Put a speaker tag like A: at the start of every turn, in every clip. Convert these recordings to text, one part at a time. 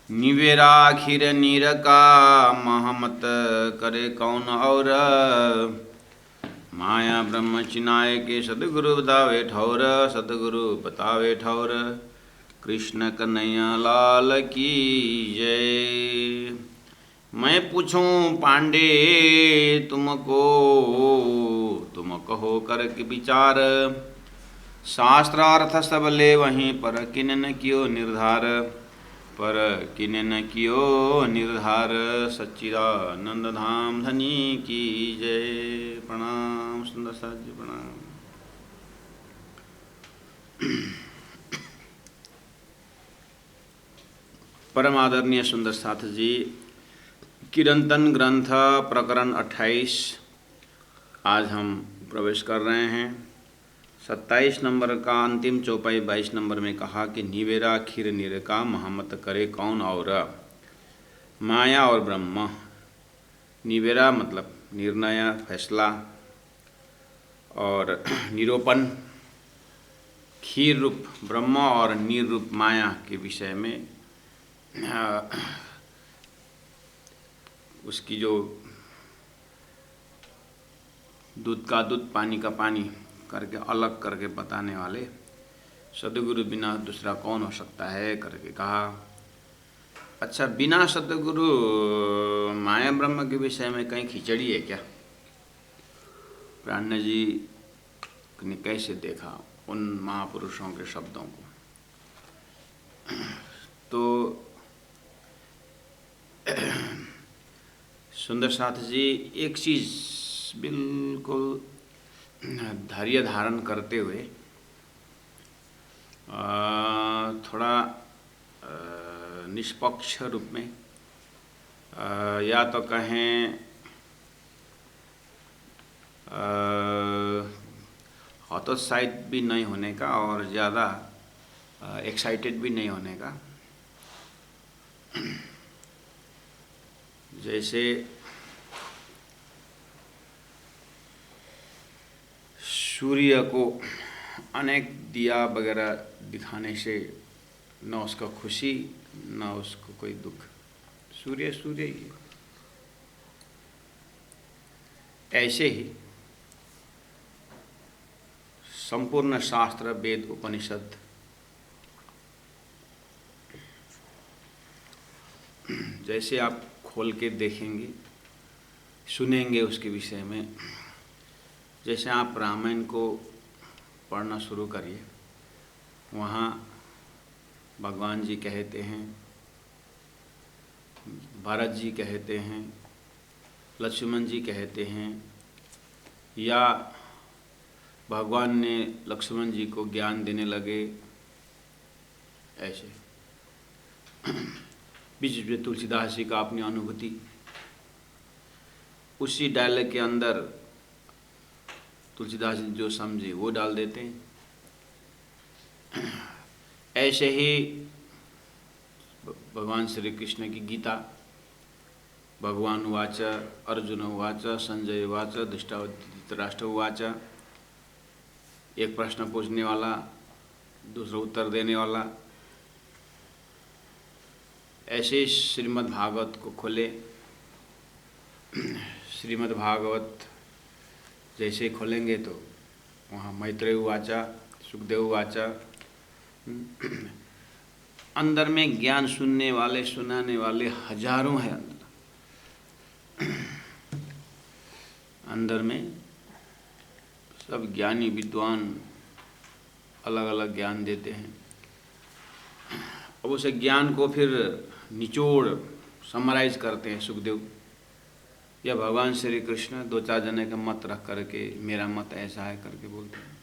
A: निवेरा खीर नीर का महमत करे कौन और। माया ब्रह्म चिनाय के सदगुरु बतावे ठौर, सदगुरु बतावे ठौर। कृष्ण कन्हैया लाल की जय। मैं पूछूं पांडे तुमको, तुम कहो कर के विचार। शास्त्रार्थ सब ले वहीं पर किन कियो निर्धार, पर किन न कियो निर्धार। सच्चिदानंद धाम धनी की जय। प्रणाम सुंदर साथ जी, प्रणाम। परम आदरणीय सुंदर साथ जी, किरंतन ग्रंथ प्रकरण 28 आज हम प्रवेश कर रहे हैं। 27 नंबर का अंतिम चौपाई 22 नंबर में कहा कि निवेरा खीर नीर का महमत करे कौन और। माया और ब्रह्म। निवेरा मतलब निर्णय, फैसला और निरूपण। खीर रूप ब्रह्म और नीर रूप माया के विषय में उसकी जो दूध का दूध पानी का पानी करके अलग करके बताने वाले सदगुरु बिना दूसरा कौन हो सकता है करके कहा। अच्छा, बिना सदगुरु माया ब्रह्म के विषय में कहीं खिचड़ी है क्या? प्राण जी ने कैसे देखा उन महापुरुषों के शब्दों को? तो सुंदर साथ जी, एक चीज़ बिल्कुल धैर्य धारण करते हुए थोड़ा निष्पक्ष रूप में या तो कहें हतोत्साहित भी नहीं होने का और ज़्यादा एक्साइटेड भी नहीं होने का। जैसे सूर्य को अनेक दिया वगैरह दिखाने से न उसका खुशी न उसको कोई दुख। सूर्य सूर्य ही है। ऐसे ही संपूर्ण शास्त्र, वेद, उपनिषद जैसे आप खोल के देखेंगे, सुनेंगे उसके विषय में। जैसे आप रामायण को पढ़ना शुरू करिए, वहाँ भगवान जी कहते हैं, भरत जी कहते हैं, लक्ष्मण जी कहते हैं, या भगवान ने लक्ष्मण जी को ज्ञान देने लगे। ऐसे बीच में तुलसीदास जी का अपनी अनुभूति उसी डायलॉग के अंदर तुलसीदास जी जो समझे वो डाल देते हैं। ऐसे ही भगवान श्री कृष्ण की गीता, भगवान उवाच अर्जुन उवाच संजय उवाच धृतराष्ट्र उवाच। एक प्रश्न पूछने वाला, दूसरा उत्तर देने वाला। ऐसे श्रीमद् भागवत को खोले, श्रीमद् भागवत जैसे खोलेंगे तो वहाँ मैत्रेय उवाच, सुखदेव उवाच। अंदर में ज्ञान सुनने वाले, सुनाने वाले हजारों हैं। अंदर में सब ज्ञानी विद्वान अलग अलग ज्ञान देते हैं। अब उस ज्ञान को फिर निचोड़ समराइज करते हैं सुखदेव या भगवान श्री कृष्ण। दो चार जने का मत रख करके मेरा मत ऐसा है करके बोलते हैं।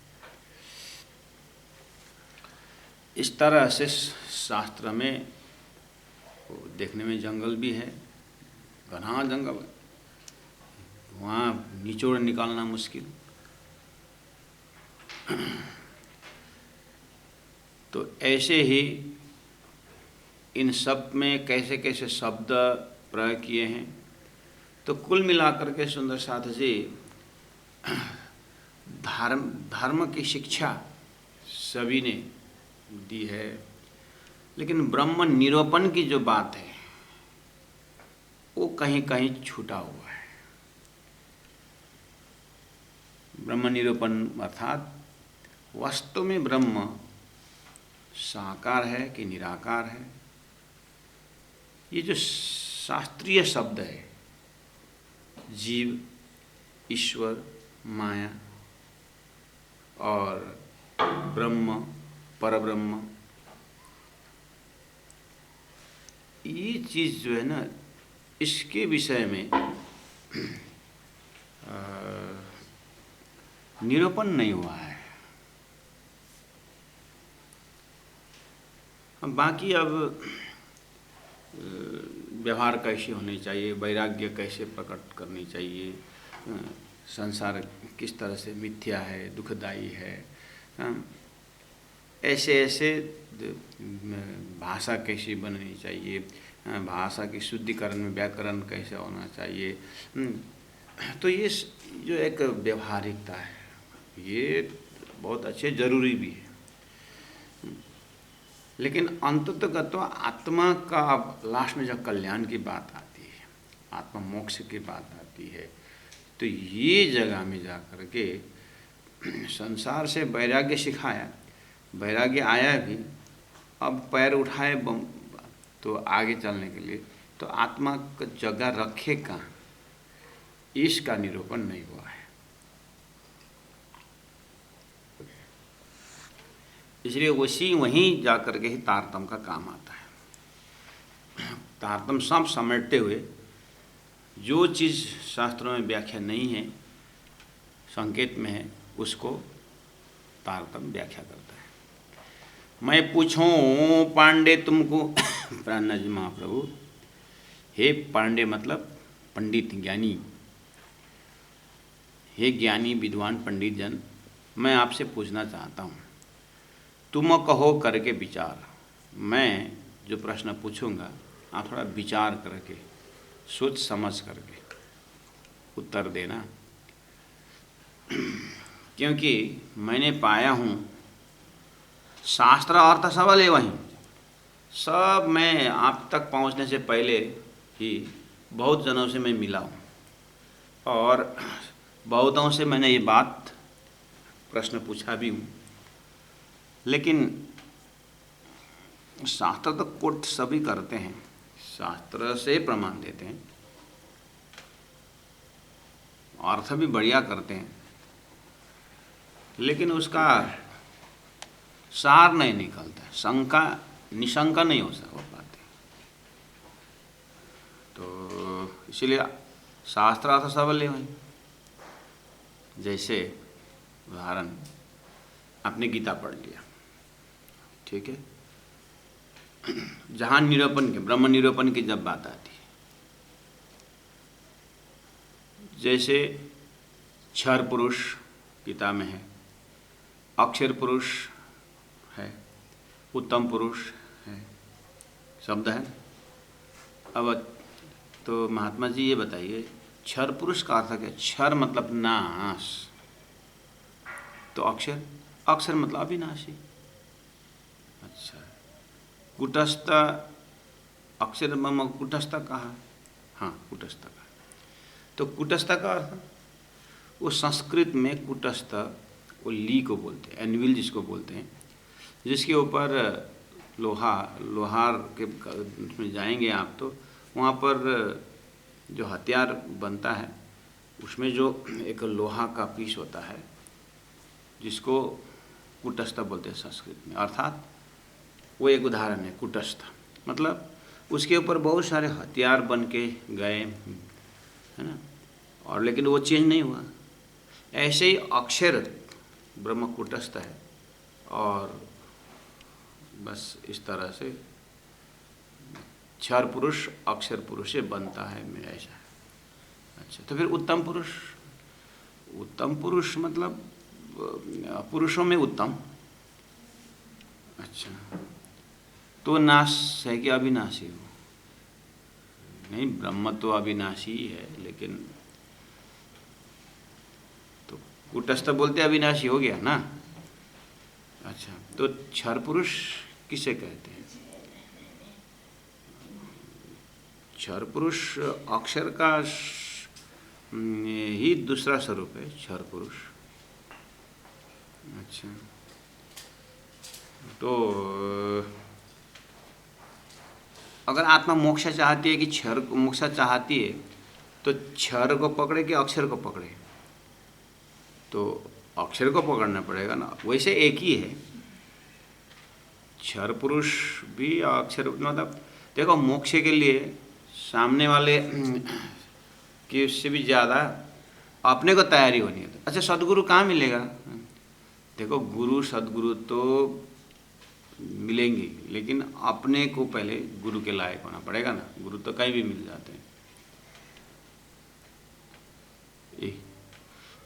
A: इस तरह से शास्त्र में देखने में जंगल भी है, घना जंगल है, वहाँ निचोड़ निकालना मुश्किल। तो ऐसे ही इन सब में कैसे कैसे शब्द प्रयोग किए हैं। तो कुल मिलाकर के सुंदर साथ जी, धर्म की शिक्षा सभी ने दी है। लेकिन ब्रह्म निरूपण की जो बात है वो कहीं कहीं छूटा हुआ है। ब्रह्म निरूपण अर्थात वास्तव में ब्रह्म साकार है कि निराकार है, ये जो शास्त्रीय शब्द है जीव, ईश्वर, माया और ब्रह्म, परब्रह्म, ये चीज़ जो है ना, इसके विषय में निरूपण नहीं हुआ है। बाकी अब व्यवहार कैसे होने चाहिए, वैराग्य कैसे प्रकट करनी चाहिए, संसार किस तरह से मिथ्या है, दुखदायी है, ऐसे ऐसे भाषा कैसी बननी चाहिए, भाषा की शुद्धिकरण में व्याकरण कैसे होना चाहिए, तो ये जो एक व्यवहारिकता है ये बहुत अच्छे जरूरी भी है। लेकिन अंततः आत्मा का लास्ट में जब कल्याण की बात आती है, आत्मा मोक्ष की बात आती है, तो ये जगह में जा कर के संसार से वैराग्य सिखाया, वैराग्य आया भी, अब पैर उठाए तो आगे चलने के लिए, तो आत्मा का जगह रखे कहाँ, इसका निरूपण नहीं हुआ है। इसलिए वहीं जाकर के ही तारतम्य का काम आता है। तारतम्य सब समेटते हुए जो चीज़ शास्त्रों में व्याख्या नहीं है, संकेत में है, उसको तारतम्य व्याख्या करता है। मैं पूछूं पांडे तुमको प्राणनाथ जी महाप्रभु, हे पांडे मतलब पंडित ज्ञानी, हे ज्ञानी विद्वान पंडित जन, मैं आपसे पूछना चाहता हूँ, तुम कहो करके विचार। मैं जो प्रश्न पूछूंगा आप थोड़ा विचार करके, सोच समझ करके उत्तर देना, क्योंकि मैंने पाया हूँ शास्त्र अर्थ सबल है वहीं सब, मैं आप तक पहुँचने से पहले ही बहुत जनों से मैं मिला हूँ और बहुतों से मैंने ये बात प्रश्न पूछा भी हूँ, लेकिन शास्त्र तो कोट सभी करते हैं, शास्त्र से प्रमाण देते हैं, अर्थ भी बढ़िया करते हैं, लेकिन उसका सार नहीं निकलता, शंका निशंका नहीं हो पाते। तो इसीलिए शास्त्र अर्थ सबल है। जैसे उदाहरण, आपने गीता पढ़ लिया, ठीक है, जहाँ निरूपण के, ब्रह्म निरूपण की जब बात आती है, जैसे क्षर पुरुष गीता में है, अक्षर पुरुष है, उत्तम पुरुष है, शब्द है। अब तो महात्मा जी ये बताइए, क्षर पुरुष का अर्थ क्या? क्षर मतलब नाश, तो अक्षर, अक्षर मतलब अविनाशी। अच्छा, कुटस्थ, अक्षर में कुटस्थ कहा, हाँ कुटस्थ कहा, तो कुटस्थ का अर्थ, वो संस्कृत में कुटस्थ, वो ली को बोलते हैं, एनविल जिसको बोलते हैं, जिसके ऊपर लोहार के में जाएंगे आप तो वहाँ पर जो हथियार बनता है उसमें जो एक लोहा का पीस होता है जिसको कुटस्थ बोलते हैं संस्कृत में, अर्थात वो एक उदाहरण है। कुटस्थ मतलब उसके ऊपर बहुत सारे हथियार बन के गए, है ना, और लेकिन वो चेंज नहीं हुआ। ऐसे ही अक्षर ब्रह्म कुटस्थ है, और बस इस तरह से क्षर पुरुष अक्षर पुरुष से बनता है, मेरा ऐसा है। अच्छा, तो फिर उत्तम पुरुष, उत्तम पुरुष मतलब पुरुषों में उत्तम। अच्छा, तो नाश है कि अविनाशी हो? नहीं, ब्रह्म तो अविनाशी ही है, लेकिन तो कुटस्थ बोलते अविनाशी हो गया ना। अच्छा, तो क्षर पुरुष किसे कहते हैं? क्षर पुरुष अक्षर का ही दूसरा स्वरूप है क्षर पुरुष। अच्छा, तो अगर आत्मा मोक्ष चाहती है कि क्षर मोक्ष चाहती है तो क्षर को पकड़े कि अक्षर को पकड़े? तो अक्षर को पकड़ना पड़ेगा ना। वैसे एक ही है, क्षर पुरुष भी अक्षर, मतलब देखो मोक्ष के लिए सामने वाले कि उससे भी ज़्यादा अपने को तैयारी होनी है। अच्छा, सदगुरु कहाँ मिलेगा? देखो गुरु सदगुरु तो मिलेंगे, लेकिन अपने को पहले गुरु के लायक होना पड़ेगा ना। गुरु तो कहीं भी मिल जाते हैं।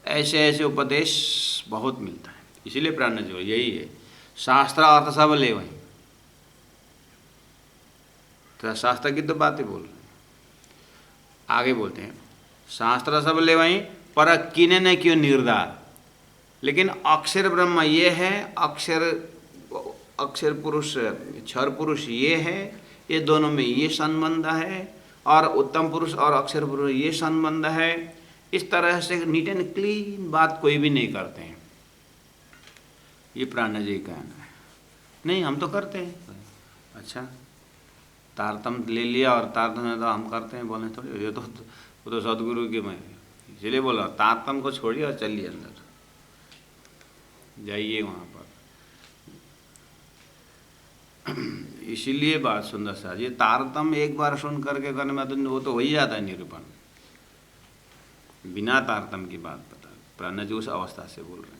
A: ऐसे ऐसे उपदेश बहुत मिलता है, इसीलिए प्राण जो यही है, शास्त्र अर्थ सब ले वहीं। तो शास्त्र की तो बातें बोल रहे हैं, आगे बोलते हैं शास्त्र सब ले वहीं पर किने न क्यों निर्धार। लेकिन अक्षर ब्रह्म ये है, अक्षर पुरुष क्षर पुरुष ये है, ये दोनों में ये संबंध है, और उत्तम पुरुष और अक्षर पुरुष ये संबंध है। इस तरह से नीट एंड क्लीन बात कोई भी नहीं करते हैं। ये प्राण जी कहना है। नहीं, हम तो करते हैं। अच्छा, तारतम्य ले लिया और तारतम्य तो हम करते हैं, बोले थोड़ी ये तो वो तो सदगुरु की मैं, इसलिए बोला तारतम्य को छोड़िए और चलिए अंदर जाइए वहाँ पर। इसीलिए बात सुंदर सा, ये तारतम्य एक बार सुन करके करने में तो वो तो हो ही जाता है निरूपण। बिना तारतम्य की बात बता, प्राण जी उस अवस्था से बोल रहे हैं।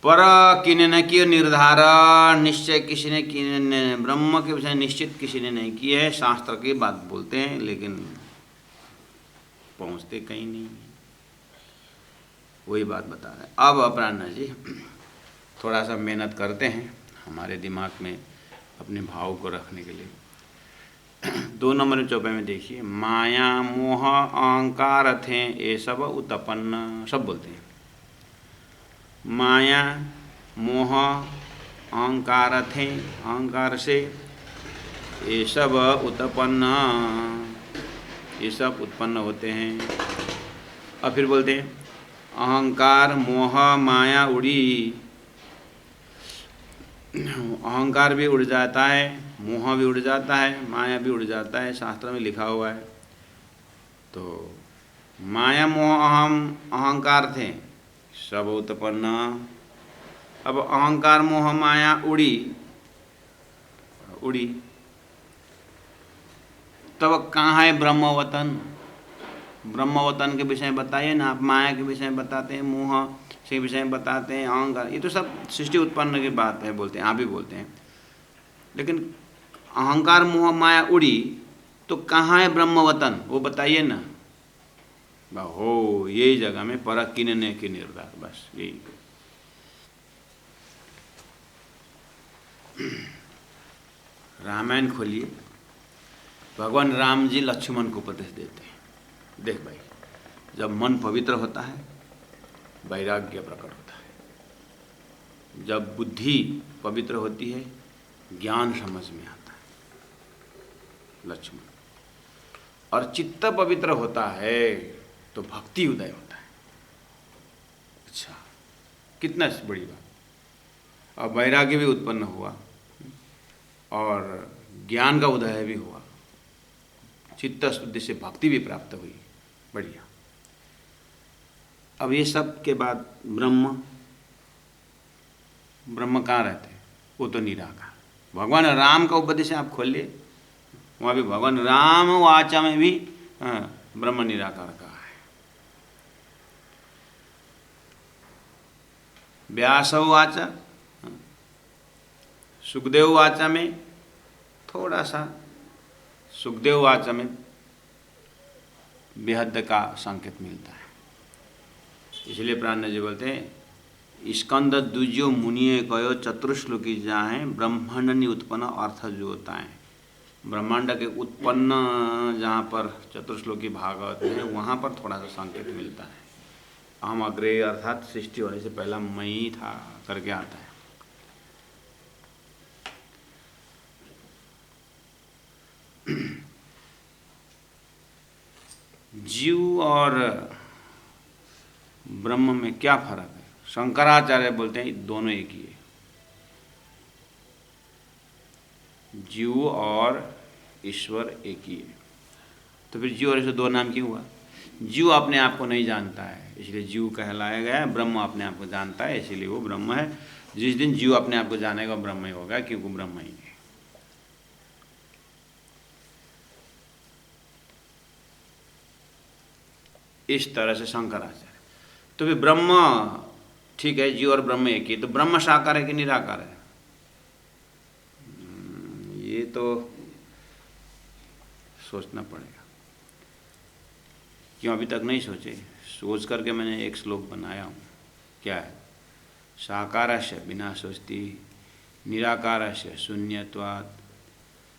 A: पर किने न किए निर्धार, निश्चय किसी ने किने, ब्रह्म के विषय निश्चित किसी ने नहीं किए है। शास्त्र की बात बोलते हैं लेकिन पहुँचते कहीं नहीं, वही बात बता रहे हैं। अब प्राण जी थोड़ा सा मेहनत करते हैं हमारे दिमाग में अपने भाव को रखने के लिए। 2 नंबर चौपाई में देखिए, माया मोह अहंकार थे ये सब उत्पन्न, सब बोलते हैं माया मोह अहंकार थे, अहंकार से ये सब उत्पन्न, ये सब उत्पन्न होते हैं। और फिर बोलते हैं अहंकार मोह माया उड़ी, अहंकार भी उड़ जाता है, मोह भी उड़ जाता है, माया भी उड़ जाता है, शास्त्र में लिखा हुआ है। तो माया मोह अहंकार थे सब उत्पन्न। अब अहंकार मोह माया उड़ी तब कहाँ है ब्रह्मवतन? ब्रह्मवतन के विषय बताइए ना। आप माया के विषय बताते हैं, मोह के विषय बताते हैं, अहंकार, ये तो सब सृष्टि उत्पन्न की बात है बोलते हैं, आप भी बोलते हैं। लेकिन अहंकार मोह माया उड़ी तो कहाँ है ब्रह्मवतन, वो बताइए ना। हो यही जगह में परख किने की निर्धार, बस यही। रामायण खोलिए, भगवान राम जी लक्ष्मण को उपदेश देते हैं, देख भाई, जब मन पवित्र होता है वैराग्य प्रकट होता है, जब बुद्धि पवित्र होती है ज्ञान समझ में आता है लक्ष्मण, और चित्त पवित्र होता है तो भक्ति उदय होता है। अच्छा, कितना बड़ी बात। और वैराग्य भी उत्पन्न हुआ और ज्ञान का उदय भी हुआ, चित्त शुद्धि से भक्ति भी प्राप्त हुई, बढ़िया। अब ये सब के बाद ब्रह्म कहाँ रहते हैं? वो तो निराकार। भगवान राम का उपदेश आप खोलिए, वहाँ भी भगवान राम वाचा में भी ब्रह्म निराकार कहा है। व्यास वाचा, सुखदेव वाचा में थोड़ा सा, सुखदेव वाचा में बेहद का संकेत मिलता है। इसलिए प्राण जी बोलते हैं स्कंद द्विजो मुनिये कयो चतुर्श्लोकी जाए ब्रह्मांड उत्पन्न अर्थ जो होता है। ब्रह्मांड के उत्पन्न जहाँ पर चतुर्श्लोकी भागवत है वहाँ पर थोड़ा सा संकेत मिलता है। हम अग्रे अर्थात सृष्टि होने से पहला मैं ही था करके आता है। जीव और ब्रह्म में क्या फर्क है? शंकराचार्य बोलते हैं दोनों एक ही है। जीव और ईश्वर एक ही है। तो फिर जीव और ईश्वर दो नाम क्यों हुआ? जीव अपने आप को नहीं जानता है इसलिए जीव कहलाया गया है। ब्रह्म अपने आप को जानता है इसीलिए वो ब्रह्म है। जिस दिन जीव अपने आप को जानेगा ब्रह्म ही होगा, क्योंकि ब्रह्म ही है। इस तरह से शंकराचार्य। तो फिर ब्रह्म ठीक है, जीव और ब्रह्म एक ही, तो ब्रह्म साकार है कि निराकार है? ये तो सोचना पड़ेगा। क्यों अभी तक नहीं सोचे? सोच करके मैंने एक श्लोक बनाया हूँ। क्या है? साकारस्य विनाशोस्ति, निराकारस्य शून्यत्वात्,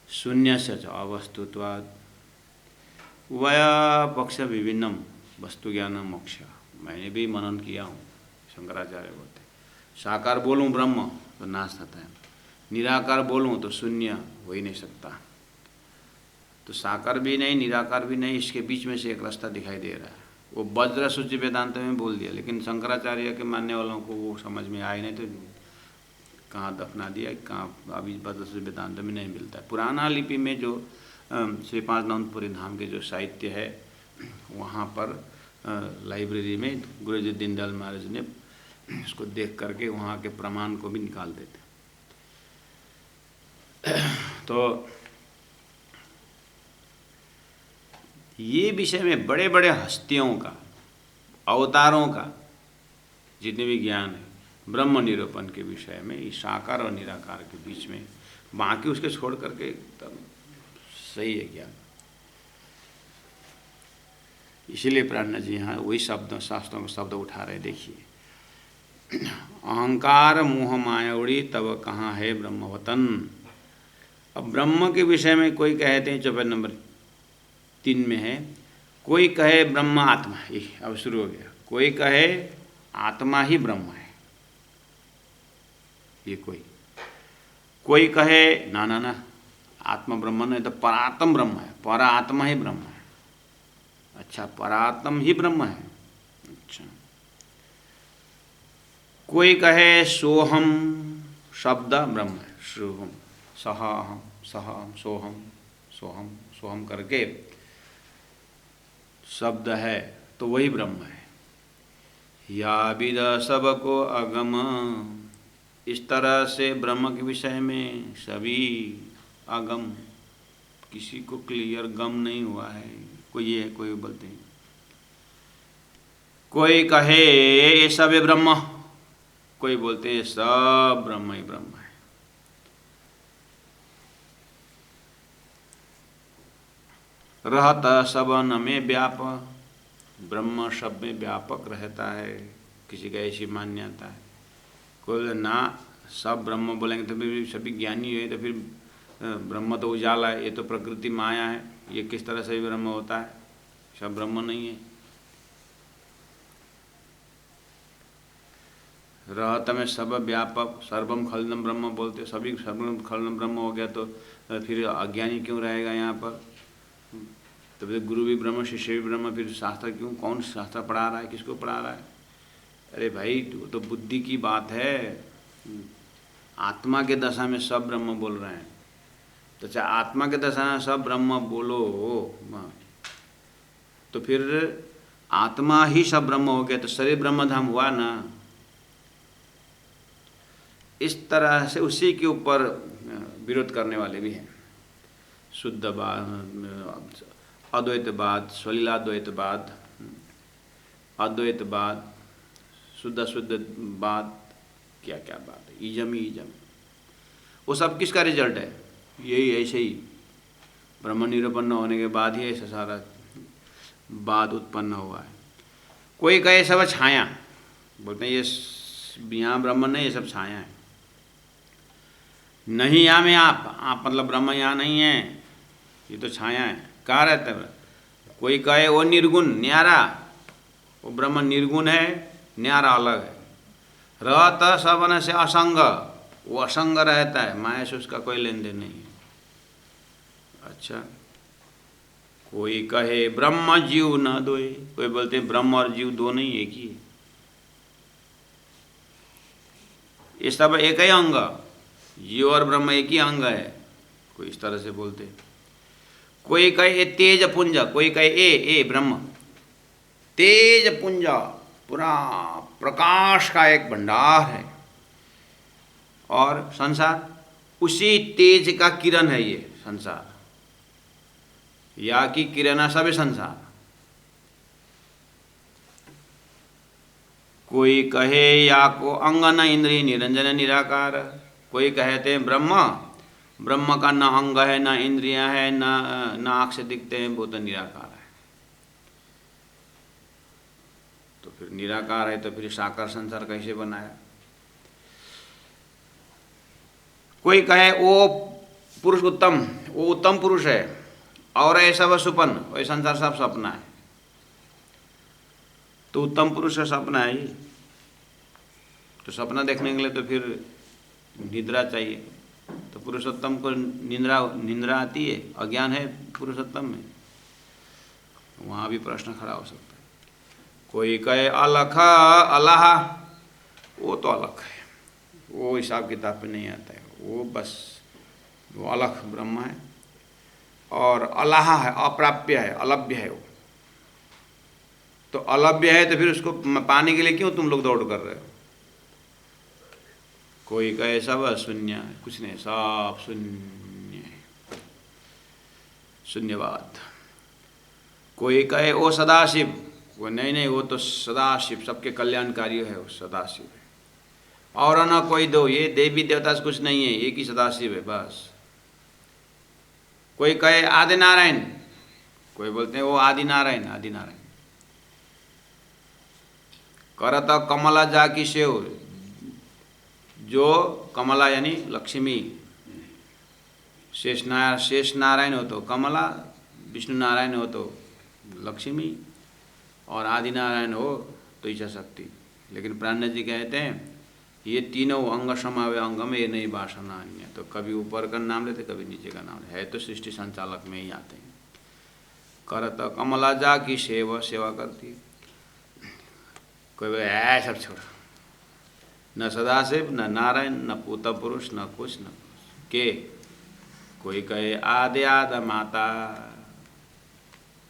A: शून्यस्य च अवस्तुत्वात्, उभय पक्ष विभिन्नम वस्तु ज्ञान मोक्ष। मैंने भी मनन किया हूँ। शंकराचार्य बोलते साकार बोलूँ ब्रह्म तो नाश होता है, निराकार बोलूँ तो शून्य हो ही नहीं सकता। तो साकार भी नहीं निराकार भी नहीं, इसके बीच में से एक रास्ता दिखाई दे रहा है। वो वज्र सूचि वेदांत में बोल दिया, लेकिन शंकराचार्य के मानने वालों को वो समझ में आए नहीं, तो कहाँ दफना दिया, कहाँ अभी वज्र सूचि वेदांत में नहीं मिलता है। पुराना लिपि में जो श्री पांचनंदपुरी धाम के जो साहित्य है वहाँ पर लाइब्रेरी में गुरुजी दीनदयाल महाराज ने इसको देख करके वहाँ के प्रमाण को भी निकाल देते। तो ये विषय में बड़े बड़े हस्तियों का, अवतारों का जितने भी ज्ञान है ब्रह्म निरूपण के विषय में, इस साकार और निराकार के बीच में, बाकी उसके छोड़ करके एकदम सही है ज्ञान। इसीलिए प्राणनाथ जी यहाँ वही शब्द, शास्त्रों के शब्द उठा रहे। देखिए, अहंकार मोह मायावड़ी तब कहाँ है ब्रह्मवतन। अब ब्रह्म के विषय में कोई कहते हैं, चौपाई नंबर 3 में है, कोई कहे ब्रह्म आत्मा ही। अब शुरू हो गया, कोई कहे आत्मा ही ब्रह्म है, ये कोई कहे ना ना ना आत्मा ब्रह्म नहीं, तो परात्म ब्रह्म है, पर आत्मा ही ब्रह्म है। अच्छा, परात्म ही ब्रह्म है। अच्छा, कोई कहे सोहम शब्द ब्रह्म है, सोहम सहम सहम सोहम सोहम सोहम करके शब्द है तो वही ब्रह्म है। या विद सबको अगम, इस तरह से ब्रह्म के विषय में सभी अगम, किसी को क्लियर गम नहीं हुआ है। कोई ये है, कोई बोलते हैं, कोई कहे ये सब है ब्रह्म, कोई बोलते हैं सब ब्रह्म ही ब्रह्म है। रहता सब न में व्याप, ब्रह्म सब में व्यापक रहता है, किसी का ऐसी मान्यता है। कोई ना सब ब्रह्म बोलेंगे तो फिर सभी ज्ञानी है, तो फिर ब्रह्म तो उजाला है, ये तो प्रकृति माया है, ये किस तरह से ब्रह्म होता है? सब ब्रह्म नहीं है। रहत में सब व्यापक, सर्वम खलनम ब्रह्म बोलते, सभी सर्वम खलनम ब्रह्म हो गया तो फिर अज्ञानी क्यों रहेगा यहाँ पर? तो फिर गुरु भी ब्रह्म शिष्य भी ब्रह्म, फिर शास्त्र क्यों? कौन शास्त्र पढ़ा रहा है, किसको पढ़ा रहा है? अरे भाई, तो बुद्धि की बात है। आत्मा के दशा में सब ब्रह्म बोल रहे हैं, तो चाहे आत्मा के दशा में सब ब्रह्म बोलो, तो फिर आत्मा ही सब ब्रह्म हो गया, तो शरीर ब्रह्मधाम हुआ ना। इस तरह से उसी के ऊपर विरोध करने वाले भी हैं। शुद्धवाद, अद्वैतवाद, स्वलीलाद्वैतवाद, अद्वैतवाद, शुद्धवाद, क्या क्या बात है, ईजम ही ईजम। वो सब किसका रिजल्ट है? यही ऐसे ही ब्रह्म निरूपण होने के बाद ही ऐसा सारा बाद उत्पन्न हुआ है। कोई कहे सब छाया, बोलते हैं ये यहाँ ब्रह्म नहीं, ये सब छाया है। नहीं यहाँ में आप मतलब ब्रह्म यहाँ नहीं है, ये तो छाया है। कहाँ रहता है? कोई कहे वो निर्गुण न्यारा, वो ब्रह्म निर्गुण है, न्यारा अलग है। रहता सबन से असंग, वो असंग रहता है, माया से उसका कोई लेन देन नहीं है। अच्छा, कोई कहे ब्रह्म जीव न दोए, कोई बोलते हैं ब्रह्म और जीव दो नहीं एक ही है, ये सब एक ही अंग, जीव और ब्रह्म एक ही अंग है, कोई इस तरह से बोलते। कोई कहे तेज पुंज, कोई कहे ए ब्रह्म तेज पुंज, पूरा प्रकाश का एक भंडार है, और संसार उसी तेज का किरण है, ये संसार या की किरण सब संसार। कोई कहे या को अंग न इंद्रिय निरंजन निराकार, कोई कहते हैं ब्रह्म का न अंग है न इंद्रियां है न आँख से दिखते हैं, वो तो निराकार है। तो फिर निराकार है तो फिर साकार संसार कैसे बनाया। कोई कहे वो पुरुष उत्तम, वो उत्तम पुरुष है, और ऐसा वह सुपन, वही संसार सब सपना है। तो उत्तम पुरुष का सपना है ये, तो सपना देखने के लिए तो फिर निद्रा चाहिए, तो पुरुषोत्तम को निंद्रा आती है, अज्ञान है पुरुषोत्तम में, वहाँ भी प्रश्न खड़ा हो सकता है। कोई कहे अलख अलाहा, वो तो अलग है, वो हिसाब किताब पे नहीं आता है, वो बस वो अलख ब्रह्म है, और अलाहा है अप्राप्य है, अलभ्य है वो। तो अलभ्य है तो फिर उसको पाने के लिए क्यों तुम लोग दौड़ कर रहे हो। कोई कहे सब शून्य, कुछ नहीं, सब शून्य, शून्यवाद। कोई कहे वो सदाशिव, वो नहीं वो तो सदाशिव सबके कल्याणकारी है, वो सदाशिव है, और न कोई दो, ये देवी देवता से कुछ नहीं है, एक ही सदाशिव है बस। कोई कहे आदि नारायण, कोई बोलते हैं वो आदि नारायण, आदि नारायण। करत कमला जाकी सेव, जो कमला यानी लक्ष्मी, शेष नारायण हो तो कमला, विष्णु नारायण हो तो लक्ष्मी, और आदि नारायण हो तो इच्छा शक्ति। लेकिन प्राण जी कहते हैं ये तीनों अंग समावे अंग में, ये नहीं वासना अन्य। तो कभी ऊपर का नाम लेते, कभी नीचे का नाम है, तो सृष्टि संचालक में ही आते हैं। करत कमला जा की सेवा करती। कोई बोले सब छोड़, न सदाशिव न नारायण न पूता पुरुष न कुछ न कुछ के। कोई कहे आदि माता,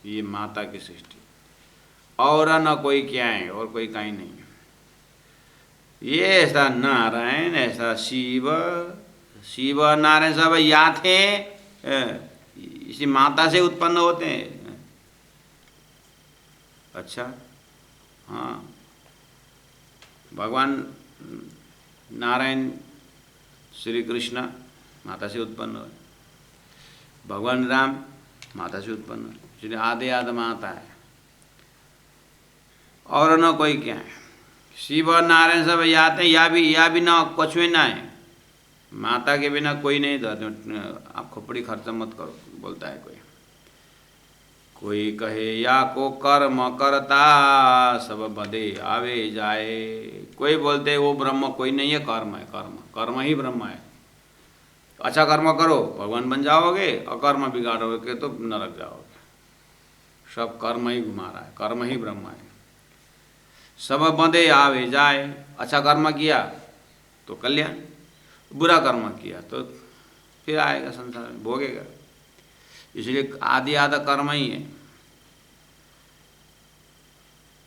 A: ये माता की सृष्टि, और न कोई क्या है, और कोई कहीं नहीं। ये ऐसा नारायण, ऐसा शिव नारायण सब या थे, इसी माता से उत्पन्न होते हैं। अच्छा, हाँ, भगवान नारायण श्री कृष्ण माता से उत्पन्न हुए, भगवान राम माता से उत्पन्न हुए, इसलिए आदि माता है, और न कोई क्या है। शिव और नारायण सब याद है, या भी ना कुछ भी ना है, माता के बिना कोई नहीं था। आप खोपड़ी खर्चा मत करो, बोलता है कोई। कोई कहे या को कर्म करता, सब बदे आवे जाए। कोई बोलते वो ब्रह्म कोई नहीं है, कर्म है, कर्म ही ब्रह्म है। अच्छा कर्म करो भगवान बन जाओगे, अकर्म बिगाड़ोगे तो नरक जाओगे। सब कर्म ही घुमा रहा है, कर्म ही ब्रह्म है। सब बंदे आवे जाए, अच्छा कर्म किया तो कल्याण, बुरा कर्म किया तो फिर आएगा संसार में, भोगेगा। इसलिए आदि आधा कर्म ही है।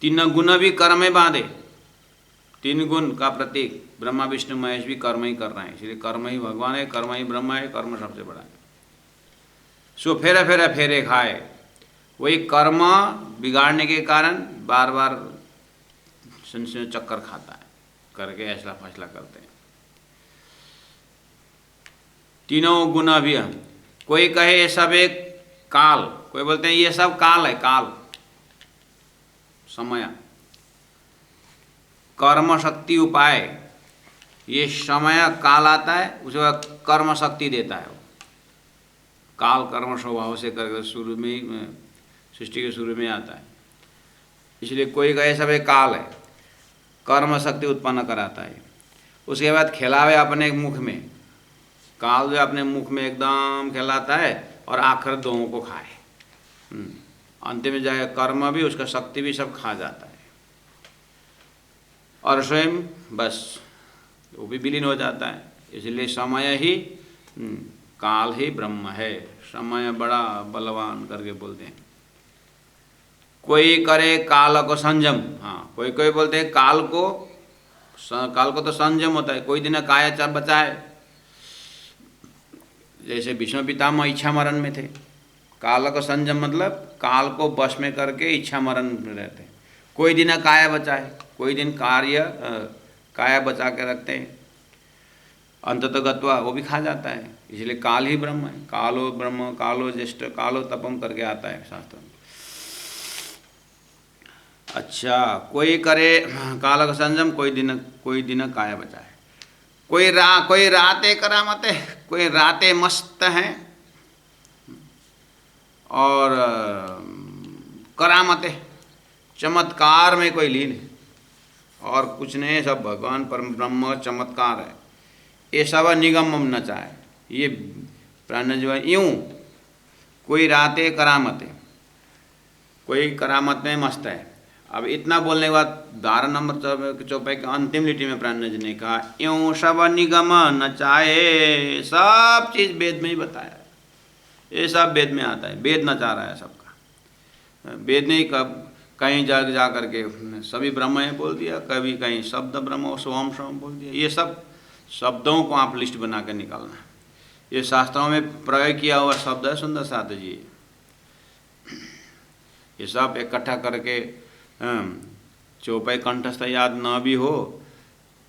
A: तीन गुण भी कर्म में बांधे, तीन गुण का प्रतीक ब्रह्मा विष्णु महेश भी कर्म ही कर रहे हैं। इसलिए कर्म ही भगवान है, कर्म ही ब्रह्म है, कर्म सबसे बड़ा है। सो फेरे खाए, वही कर्म बिगाड़ने के कारण बार बार संशय चक्कर खाता है, करके ऐसा फैसला करते हैं। तीनों गुण भी हम। कोई कहे ये सब एक काल, कोई बोलते हैं ये सब काल है, काल समय, कर्म शक्ति उपाय। ये समय काल आता है, उसे कर्म शक्ति देता है। काल कर्म स्वभाव से करके शुरू में ही सृष्टि के शुरू में आता है। इसलिए कोई कहे सब एक काल है, कर्म शक्ति उत्पन्न कराता है। उसके बाद खिलावे अपने मुख में, काल जो अपने मुख में एकदम खिलाता है और आखिर दोनों को खाए। अंत में जाए कर्म भी, उसका शक्ति भी सब खा जाता है, और स्वयं बस वो भी विलीन हो जाता है। इसलिए समय ही काल ही ब्रह्म है। समय बड़ा बलवान करके बोलते हैं। कोई करे काल को संयम, हाँ कोई कोई बोलते हैं काल को तो संयम होता है, कोई दिन काया बचाए। जैसे भीष्म पितामह इच्छा मरण में थे, काल को संयम मतलब काल को वश में करके इच्छा मरण में रहते हैं। कोई दिन काया बचाए, कोई दिन काया बचा के रखते हैं, अंततः गत्वा वो भी खा जाता है। इसलिए काल ही ब्रह्म है। कालो ब्रह्म कालो ज्येष्ठ कालो तपम करके आता है शास्त्र में। अच्छा, कोई करे काल का संयम, कोई दिन काया बचाए। कोई राते करामत है, कोई राते मस्त हैं और करामत है, चमत्कार में कोई लीन है और कुछ नहीं, सब भगवान परम ब्रह्म चमत्कार है। ये सब निगमम न चाहे, ये प्राण जो है यूँ। कोई राते करामत है, कोई करामत में मस्त है। अब इतना बोलने के बाद 12 नंबर चौपाई के अंतिम लिटी में प्राणज ने कहा यूँ सब निगम न चाहे। सब चीज़ वेद में ही बताया, ये सब वेद में आता है। वेद नचा रहा है सबका। वेद ने कब कहीं जा करके सभी ब्रह्म है बोल दिया, कभी कहीं शब्द ब्रह्म सोहम सोहम बोल दिया। ये सब शब्दों को आप लिस्ट बना कर निकालना। ये शास्त्रों में प्रयोग किया हुआ शब्द है सुंदर साथ जी। ये सब इकट्ठा करके चौपाई कंठस्थ याद न भी हो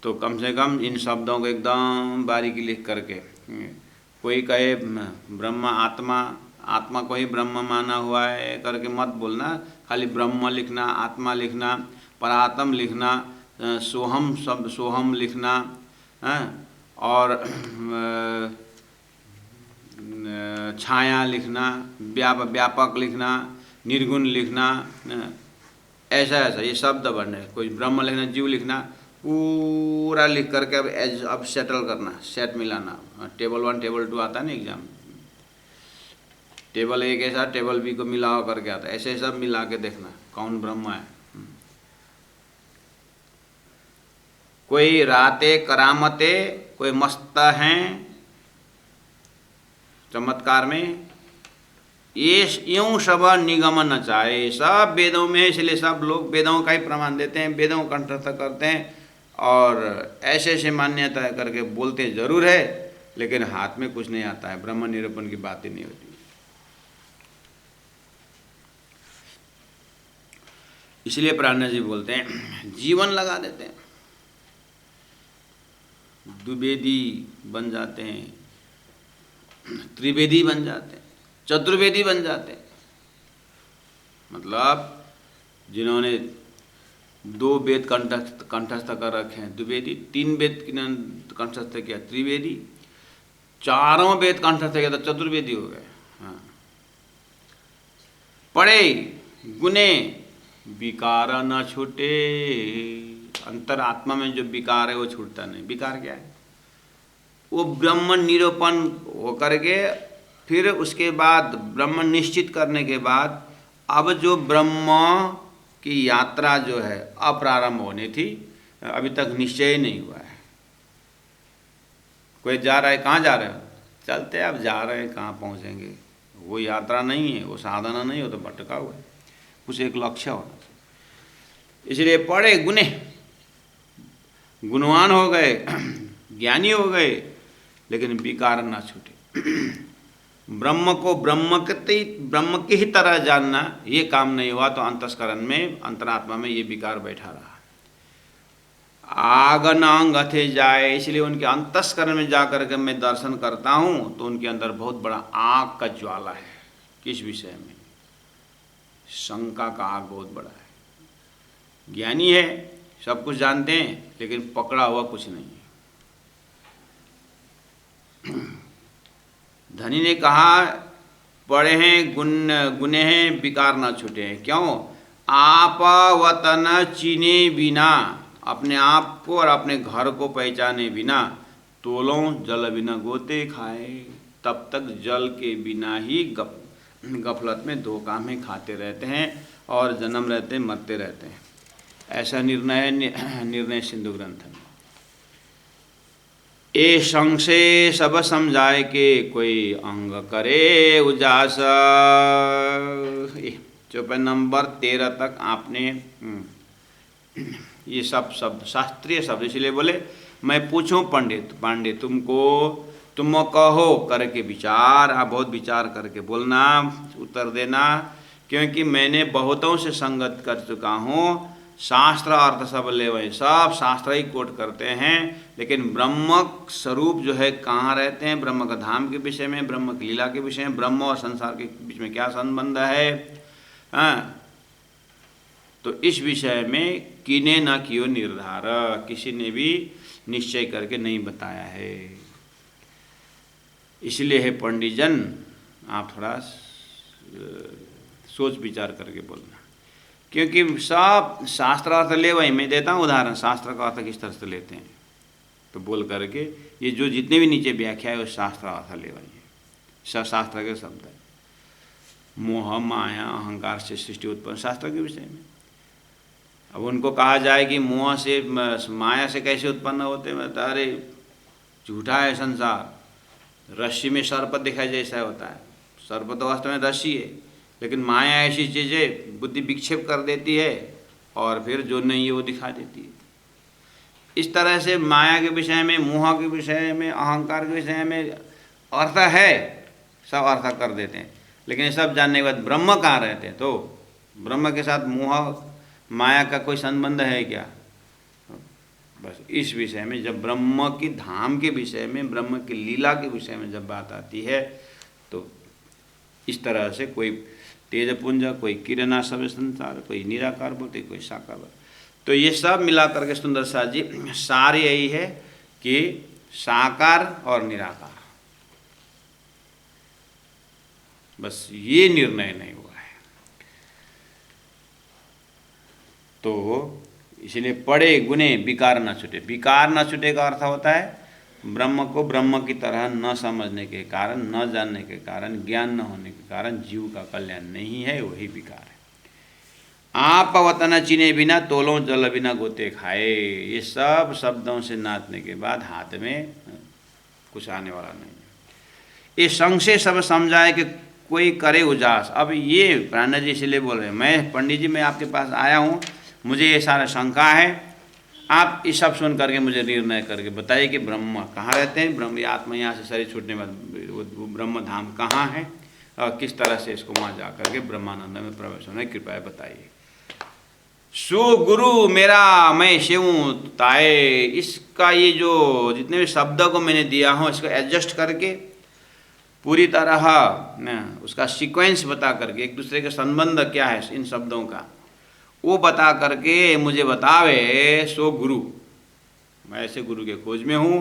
A: तो कम से कम इन शब्दों को एकदम बारीकी लिख करके, कोई कहे ब्रह्म आत्मा को ही ब्रह्म माना हुआ है करके मत बोलना। खाली ब्रह्म लिखना, आत्मा लिखना, परात्म लिखना, सोहम शब्द सोहम लिखना, और छाया लिखना, व्यापक लिखना, निर्गुण लिखना, ऐसा ये शब्द बनने। कोई ब्रह्म लिखना, जीव लिखना, पूरा लिख करके अब सेटल करना, सेट मिलाना। टेबल 1 टेबल 2 आता है ना एग्जाम, टेबल A के साथ टेबल B को मिला करके आता है। ऐसे सब मिला के देखना कौन ब्रह्म है। कोई राते करामते, कोई मस्त हैं चमत्कार में। ये यूँ सब निगम न चाहे। सब वेदों में, इसलिए सब लोग वेदों का ही प्रमाण देते हैं, वेदों का कंठस्थ करते हैं और ऐसे ऐसे मान्यता करके बोलते जरूर है, लेकिन हाथ में कुछ नहीं आता है। ब्रह्म निरूपण की बात ही नहीं होती। इसलिए प्राण जी बोलते हैं जीवन लगा देते हैं, द्विवेदी बन जाते हैं, त्रिवेदी बन जाते हैं, चतुर्वेदी बन जाते हैं। मतलब जिन्होंने 2 वेद कंठस्थ कर रखे हैं द्विवेदी, 3 वेद कंठस्थ किया त्रिवेदी, 4 वेद कंठस्थ किया तो चतुर्वेदी हो गए। हाँ, पढ़े गुने विकार न छूटे। अंतरात्मा में जो विकार है वो छूटता नहीं। विकार क्या है? वो ब्रह्म निरूपण होकर के फिर उसके बाद ब्रह्म निश्चित करने के बाद अब जो ब्रह्म की यात्रा जो है अप्रारंभ होनी थी, अभी तक निश्चय नहीं हुआ है। कोई जा रहा है, कहाँ जा रहे हो? चलते अब जा रहे हैं, कहाँ पहुँचेंगे? वो यात्रा नहीं है, वो साधना नहीं हो, तो भटका हुआ है। कुछ एक लक्ष्य होना चाहिए। इसलिए पढ़े गुने, गुणवान हो गए, ज्ञानी हो गए, लेकिन विकार ना छूटे। ब्रह्म को ब्रह्म की ही तरह जानना ये काम नहीं हुआ तो अंतस्करण में, अंतरात्मा में ये विकार बैठा रहा। आगनांग अथे जाए, इसलिए उनके अंतस्करण में जाकर के मैं दर्शन करता हूँ तो उनके अंदर बहुत बड़ा आग का ज्वाला है। किस विषय में? शंका का आग बहुत बड़ा है। ज्ञानी है, सब कुछ जानते हैं, लेकिन पकड़ा हुआ कुछ नहीं है। धनी ने कहा पढ़े हैं गुने हैं, विकार ना छूटे हैं। क्यों? आप वतन चीने बिना, अपने आप को और अपने घर को पहचाने बिना, तोलों जल बिना गोते खाए। तब तक जल के बिना ही गफलत में धोखा में खाते रहते हैं और जन्म रहते हैं मरते रहते हैं। ऐसा निर्णय सिंधु ग्रंथ में। ए संशय सब समझाए के कोई अंग करे उजास। चौपाई नंबर 13 तक आपने ये सब शब्द शास्त्रीय शब्द, इसलिए बोले मैं पूछूं पंडित पांडे तुमको, तुम कहो करके विचार, आप बहुत विचार करके बोलना, उत्तर देना, क्योंकि मैंने बहुतों से संगत कर चुका हूँ। शास्त्र अर्थ सब ले वही, सब शास्त्र ही कोट करते हैं, लेकिन ब्रह्म स्वरूप जो है कहाँ रहते हैं, ब्रह्म का धाम के विषय में, ब्रह्म की लीला के विषय में, ब्रह्म और संसार के बीच में क्या संबंध है, हाँ, तो इस विषय में किने न कियो निर्धार, किसी ने भी निश्चय करके नहीं बताया है। इसलिए है पंडित जन, आप थोड़ा सोच विचार करके बोलना, क्योंकि सब शास्त्र अर्थ ले वही। मैं देता हूँ उदाहरण, शास्त्र का अर्थ किस तरह से लेते हैं, तो बोल करके ये जो जितने भी नीचे व्याख्या है वो शास्त्र अर्थ ले वही है, सब शास्त्र के शब्द है। मोह माया अहंकार से सृष्टि उत्पन्न, शास्त्र के विषय में। अब उनको कहा जाए कि मोह से माया से कैसे उत्पन्न होते हैं, अरे झूठा है संसार, रस्सी में सर्प दिखाई जैसा होता है, सर्प तो वास्तव में रस्सी है, लेकिन माया ऐसी चीज़ है बुद्धि विक्षेप कर देती है और फिर जो नहीं है वो दिखा देती है। इस तरह से माया के विषय में, मोह के विषय में, अहंकार के विषय में अर्थ है, सब अर्थ कर देते हैं, लेकिन ये सब जानने के बाद ब्रह्म कहाँ रहते हैं, तो ब्रह्म के साथ मोह माया का कोई संबंध है क्या? बस इस विषय में, जब ब्रह्म की धाम के विषय में, ब्रह्म की लीला के विषय में जब बात आती है, तो इस तरह से कोई तेजपुंज, कोई किरणा सब संसार, कोई निराकार बोलते, कोई साकार बोलते। तो ये सब मिला करके सुंदर साथ जी सार यही है कि साकार और निराकार, बस ये निर्णय नहीं हुआ है। तो इसलिए पढ़े गुने विकार न छूटे। विकार न छूटे का अर्थ होता है ब्रह्म को ब्रह्म की तरह न समझने के कारण, न जानने के कारण, ज्ञान न होने के कारण जीव का कल्याण नहीं है, वही विकार है। आप वतन चिने बिना तोलों जल बिना गोते खाए, ये सब शब्दों से नाचने के बाद हाथ में कुछ आने वाला नहीं है। ये संशय सब समझाए कि कोई करे उजास। अब ये प्राण जी इसलिए बोल रहे हैं, मैं पंडित जी मैं आपके पास आया हूँ, मुझे ये सारा शंका है, आप ये सब सुन करके मुझे निर्णय करके बताइए कि ब्रह्म कहाँ रहते हैं, ब्रह्म ये आत्मा यहाँ से शरीर छूटने बाद वो ब्रह्म धाम कहाँ है और किस तरह से इसको वहाँ जा करके ब्रह्मानंद में प्रवेश होना है, कृपया बताइए। सो गुरु मेरा मैं शिव ताए, इसका ये जो जितने भी शब्दों को मैंने दिया हूँ इसको एडजस्ट करके पूरी तरह उसका सीक्वेंस बता करके, एक दूसरे का संबंध क्या है इन शब्दों का वो बता करके मुझे बतावे। सो गुरु, मैं ऐसे गुरु के खोज में हूँ,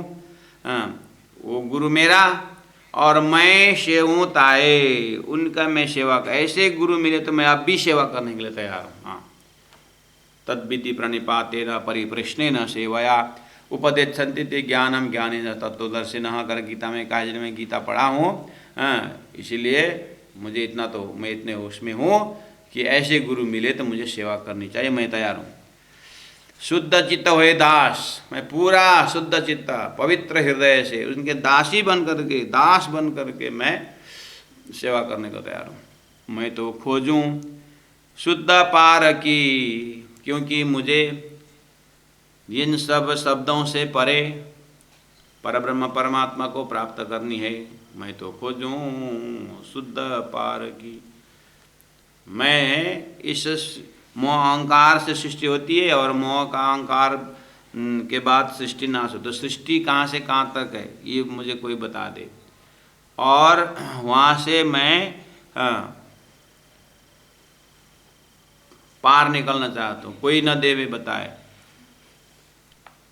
A: वो गुरु मेरा और मैं सेवूँ ताए, उनका मैं सेवा कर, ऐसे गुरु मिले तो मैं अब भी सेवा करने के लिए तैयार हूँ। हाँ, तद्विधि प्रणिपातेन परिप्रश्नेन सेवया उपदेशन्ति ते ज्ञानम ज्ञानेन तत्त्वदर्शिनः कर गीता में कहा, मैं गीता पढ़ा हूँ, इसीलिए मुझे इतना तो मैं इतने होश में हूँ कि ऐसे गुरु मिले तो मुझे सेवा करनी चाहिए, मैं तैयार हूँ। शुद्ध चित्त हुए दास, मैं पूरा शुद्ध चित्त पवित्र हृदय से उनके दासी बन करके, दास बन करके मैं सेवा करने को तैयार हूँ। मैं तो खोजूँ शुद्ध पार की, क्योंकि मुझे इन सब शब्दों से परे परब्रह्म परमात्मा को प्राप्त करनी है। मैं तो खोजूँ शुद्ध पार की। मैं इस मोह अहंकार से सृष्टि होती है और मोह का अहंकार के बाद सृष्टि नाश हो, तो सृष्टि कहाँ से कहाँ तक है ये मुझे कोई बता दे, और वहाँ से मैं पार निकलना चाहता हूँ, कोई न देवे बताए।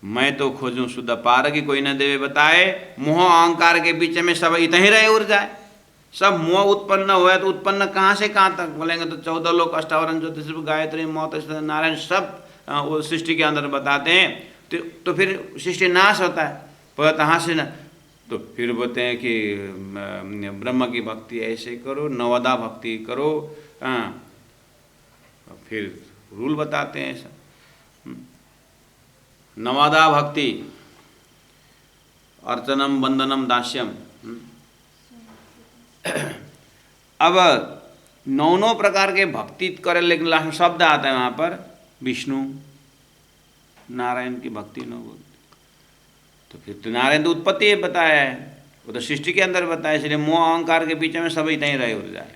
A: मैं तो खोजूँ शुद्ध पार की, कोई न देवे बताए। मोह अहंकार के बीच में सब इतने ही रहे उड़ जाए, सब मोह उत्पन्न हुआ है तो उत्पन्न कहाँ से कहाँ तक बोलेंगे तो 14 लोक, अष्टावरण, ज्योतिष, गायत्री, मौत, नारायण सब वो सृष्टि के अंदर बताते हैं। तो फिर सृष्टि नाश होता है, पर कहाँ से तो फिर बोलते हैं कि ब्रह्म की भक्ति ऐसे करो, नवदा भक्ति करो। हाँ, फिर रूल बताते हैं ऐसा। नवदा भक्ति, अर्चनम वंदनम दास्यम। अब नौ प्रकार के भक्ति करे, लेकिन लास्ट में शब्द आता है वहाँ पर विष्णु नारायण की भक्ति न बोलते। तो फिर तो नारायण तो उत्पत्ति बताया है, वो तो सृष्टि के अंदर बताया, इसलिए मोह अहंकार के पीछे में सब इतना ही रहे उड़ जाए।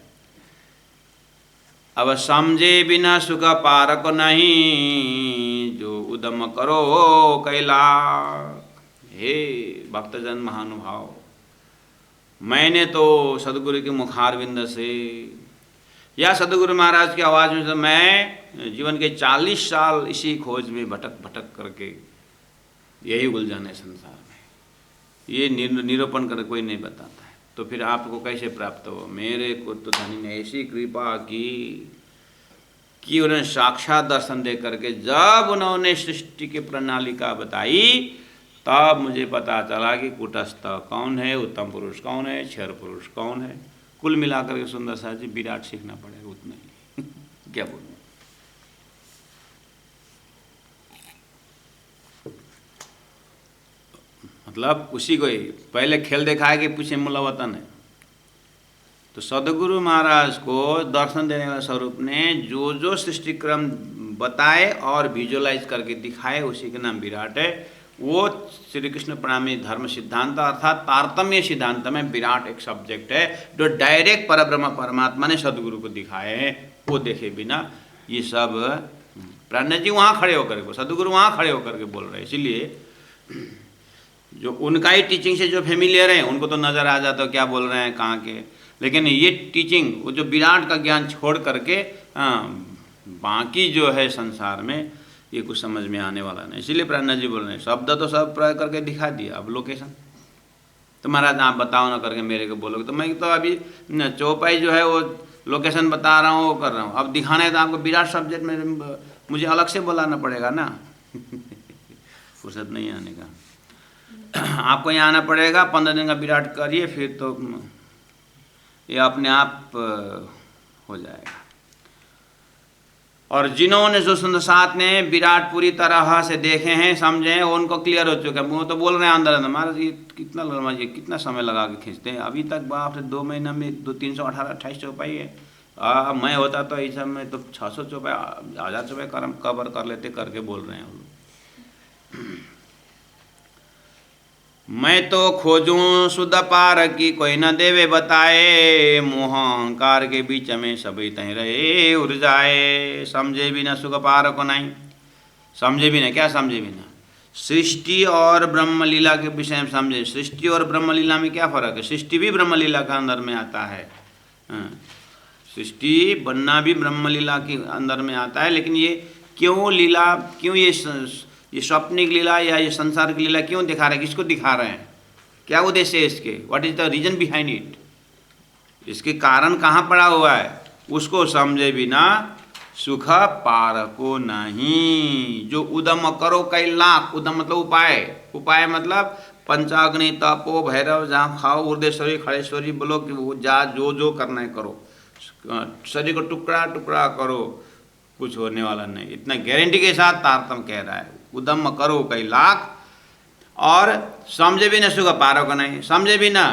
A: अब समझे बिना सुख पारक नहीं, जो उदम करो कैलाश। हे भक्तजन महानुभाव, मैंने तो सदगुरु के मुखारविंद से या सदगुरु महाराज की आवाज़ में से मैं जीवन के 40 साल इसी खोज में भटक भटक करके यही उलझन है संसार में। ये निरूपण कर कोई नहीं बताता है, तो फिर आपको कैसे प्राप्त हो? मेरे को तो धनी ने ऐसी कृपा की कि उन्हें साक्षात दर्शन दे करके जब उन्होंने सृष्टि की प्रणालिका बताई, तब मुझे पता चला कि कूटस्थ कौन है, उत्तम पुरुष कौन है, क्षर पुरुष कौन है। कुल मिलाकर के सुंदर सा जी विराट सीखना पड़ेगा, उतना ही क्या बोलूं। मतलब उसी को ही पहले खेल दिखाया कि पीछे मूला वतन है। तो सदगुरु महाराज को दर्शन देने वाले स्वरूप ने जो जो सृष्टि क्रम बताए और विजुअलाइज करके दिखाए, उसी के नाम विराट है। वो श्री कृष्ण प्रणामी धर्म सिद्धांत अर्थात तारतम्य सिद्धांत में विराट एक सब्जेक्ट है, जो डायरेक्ट परब्रह्म परमात्मा ने सदगुरु को दिखाए हैं। वो देखे बिना ये सब प्राण जी वहाँ खड़े होकर के, सदगुरु वहाँ खड़े होकर के बोल रहे हैं। इसीलिए जो उनका ही टीचिंग से जो फेमिलियर है उनको तो नज़र आ जाता है क्या बोल रहे हैं कहाँ के, लेकिन ये टीचिंग वो जो विराट का ज्ञान छोड़ करके बाकी जो है संसार में ये कुछ समझ में आने वाला नहीं। इसीलिए प्राणनाथ जी बोल रहे हैं शब्द तो सब प्रयोग करके दिखा दिया, अब लोकेशन तो महाराज आप बताओ ना करके मेरे को बोलोगे, तो मैं तो अभी चौपाई जो है वो लोकेशन बता रहा हूँ, वो कर रहा हूँ। अब दिखाना है तो आपको विराट सब्जेक्ट में मुझे अलग से बुलाना पड़ेगा ना फुर्सत नहीं आने का आपको यहाँ आना पड़ेगा, 15 दिन का विराट करिए, फिर तो ये अपने आप हो जाएगा। और जिन्होंने जो संसार ने विराट पूरी तरह से देखे हैं, समझे हैं, उनको क्लियर हो चुका है। वो तो बोल रहे हैं अंदर अंदर महाराज ये कितना लंबा, ये कितना समय लगा के खींचते हैं, अभी तक बाप रे 2 महीना में 328 चौपाई है। मैं होता तो इस समय तो 600 चौपाई 1000 चौपाई कवर कर लेते करके बोल रहे हैं वो लोग। मैं तो खोजूं शुद्ध पार की कोई न देवे बताए, मोह अहंकार के बीच में सभी तहीं रहे उड़ जाए। समझे बिना सुख पार को नहीं, समझे बिना क्या समझे बिना? सृष्टि और ब्रह्म लीला के विषय में समझे। सृष्टि और ब्रह्म लीला में क्या फर्क है? सृष्टि भी ब्रह्म लीला का अंदर में आता है, सृष्टि बनना भी ब्रह्म लीला के अंदर में आता है। लेकिन ये क्यों लीला, क्यों ये स्वप्निक लीला या ये संसार की लीला क्यों दिखा रहे हैं, किसको दिखा रहे हैं, क्या उद्देश्य है इसके, what is the reason behind it, इसके कारण कहाँ पड़ा हुआ है, उसको समझे बिना सुख पार को नहीं। जो उदम करो कई लाख, उदम मतलब उपाय, उपाय मतलब पंचाग्नि तपो भैरव जहाँ खाओ उर्देश्वरी खड़ेश्वरी बोलो कि वो जा जो करना है करो, शरीर को टुकड़ा टुकड़ा करो, कुछ होने वाला नहीं। इतना गारंटी के साथ तारतम कह रहा है, उदम करो कई लाख और समझे बिना सुख पारो का नहीं। समझे बिना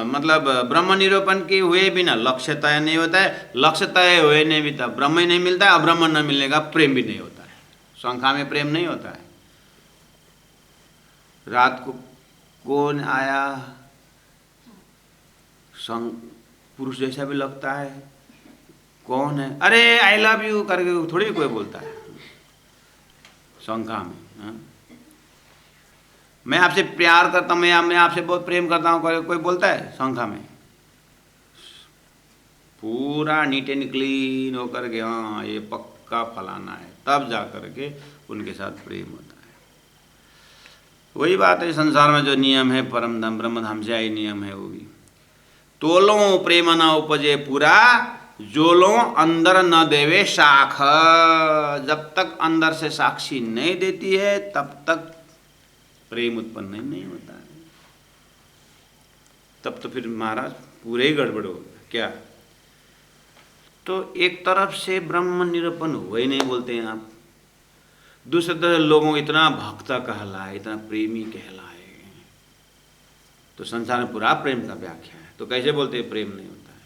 A: मतलब ब्रह्म निरूपण के हुए बिना लक्ष्य तय नहीं होता है, लक्ष्य तय हुए नहीं भी तब ब्रह्म ही नहीं मिलता है, और ब्रह्म न मिलने का प्रेम भी नहीं होता है। संख्या में प्रेम नहीं होता है। रात को कौन आया, पुरुष जैसा भी लगता है, कौन है, अरे आई लव यू करके थोड़ी कोई बोलता है शंका में। मैं आपसे प्यार करता हूँ, मैं आपसे बहुत प्रेम करता हूँ, कोई बोलता है शंका में? पूरा नीट एंड क्लीन होकर के हाँ ये पक्का फलाना है, तब जा कर के उनके साथ प्रेम होता है। वही बात है, संसार में जो नियम है परम धाम ब्रह्म धाम से आई नियम है, वो भी तोलो प्रेम न उपजे पूरा, जो लो अंदर न देवे साख। जब तक अंदर से साक्षी नहीं देती है तब तक प्रेम उत्पन्न नहीं होता है। तब तो फिर महाराज पूरे ही गड़बड़ हो गया क्या। तो एक तरफ से ब्रह्म निरूपण हुआ ही नहीं बोलते हैं आप, दूसरी तरफ लोगों को इतना भक्ता कहलाए, इतना प्रेमी कहलाए, तो संसार में पूरा प्रेम का व्याख्या है, तो कैसे बोलते हैं प्रेम नहीं होता है।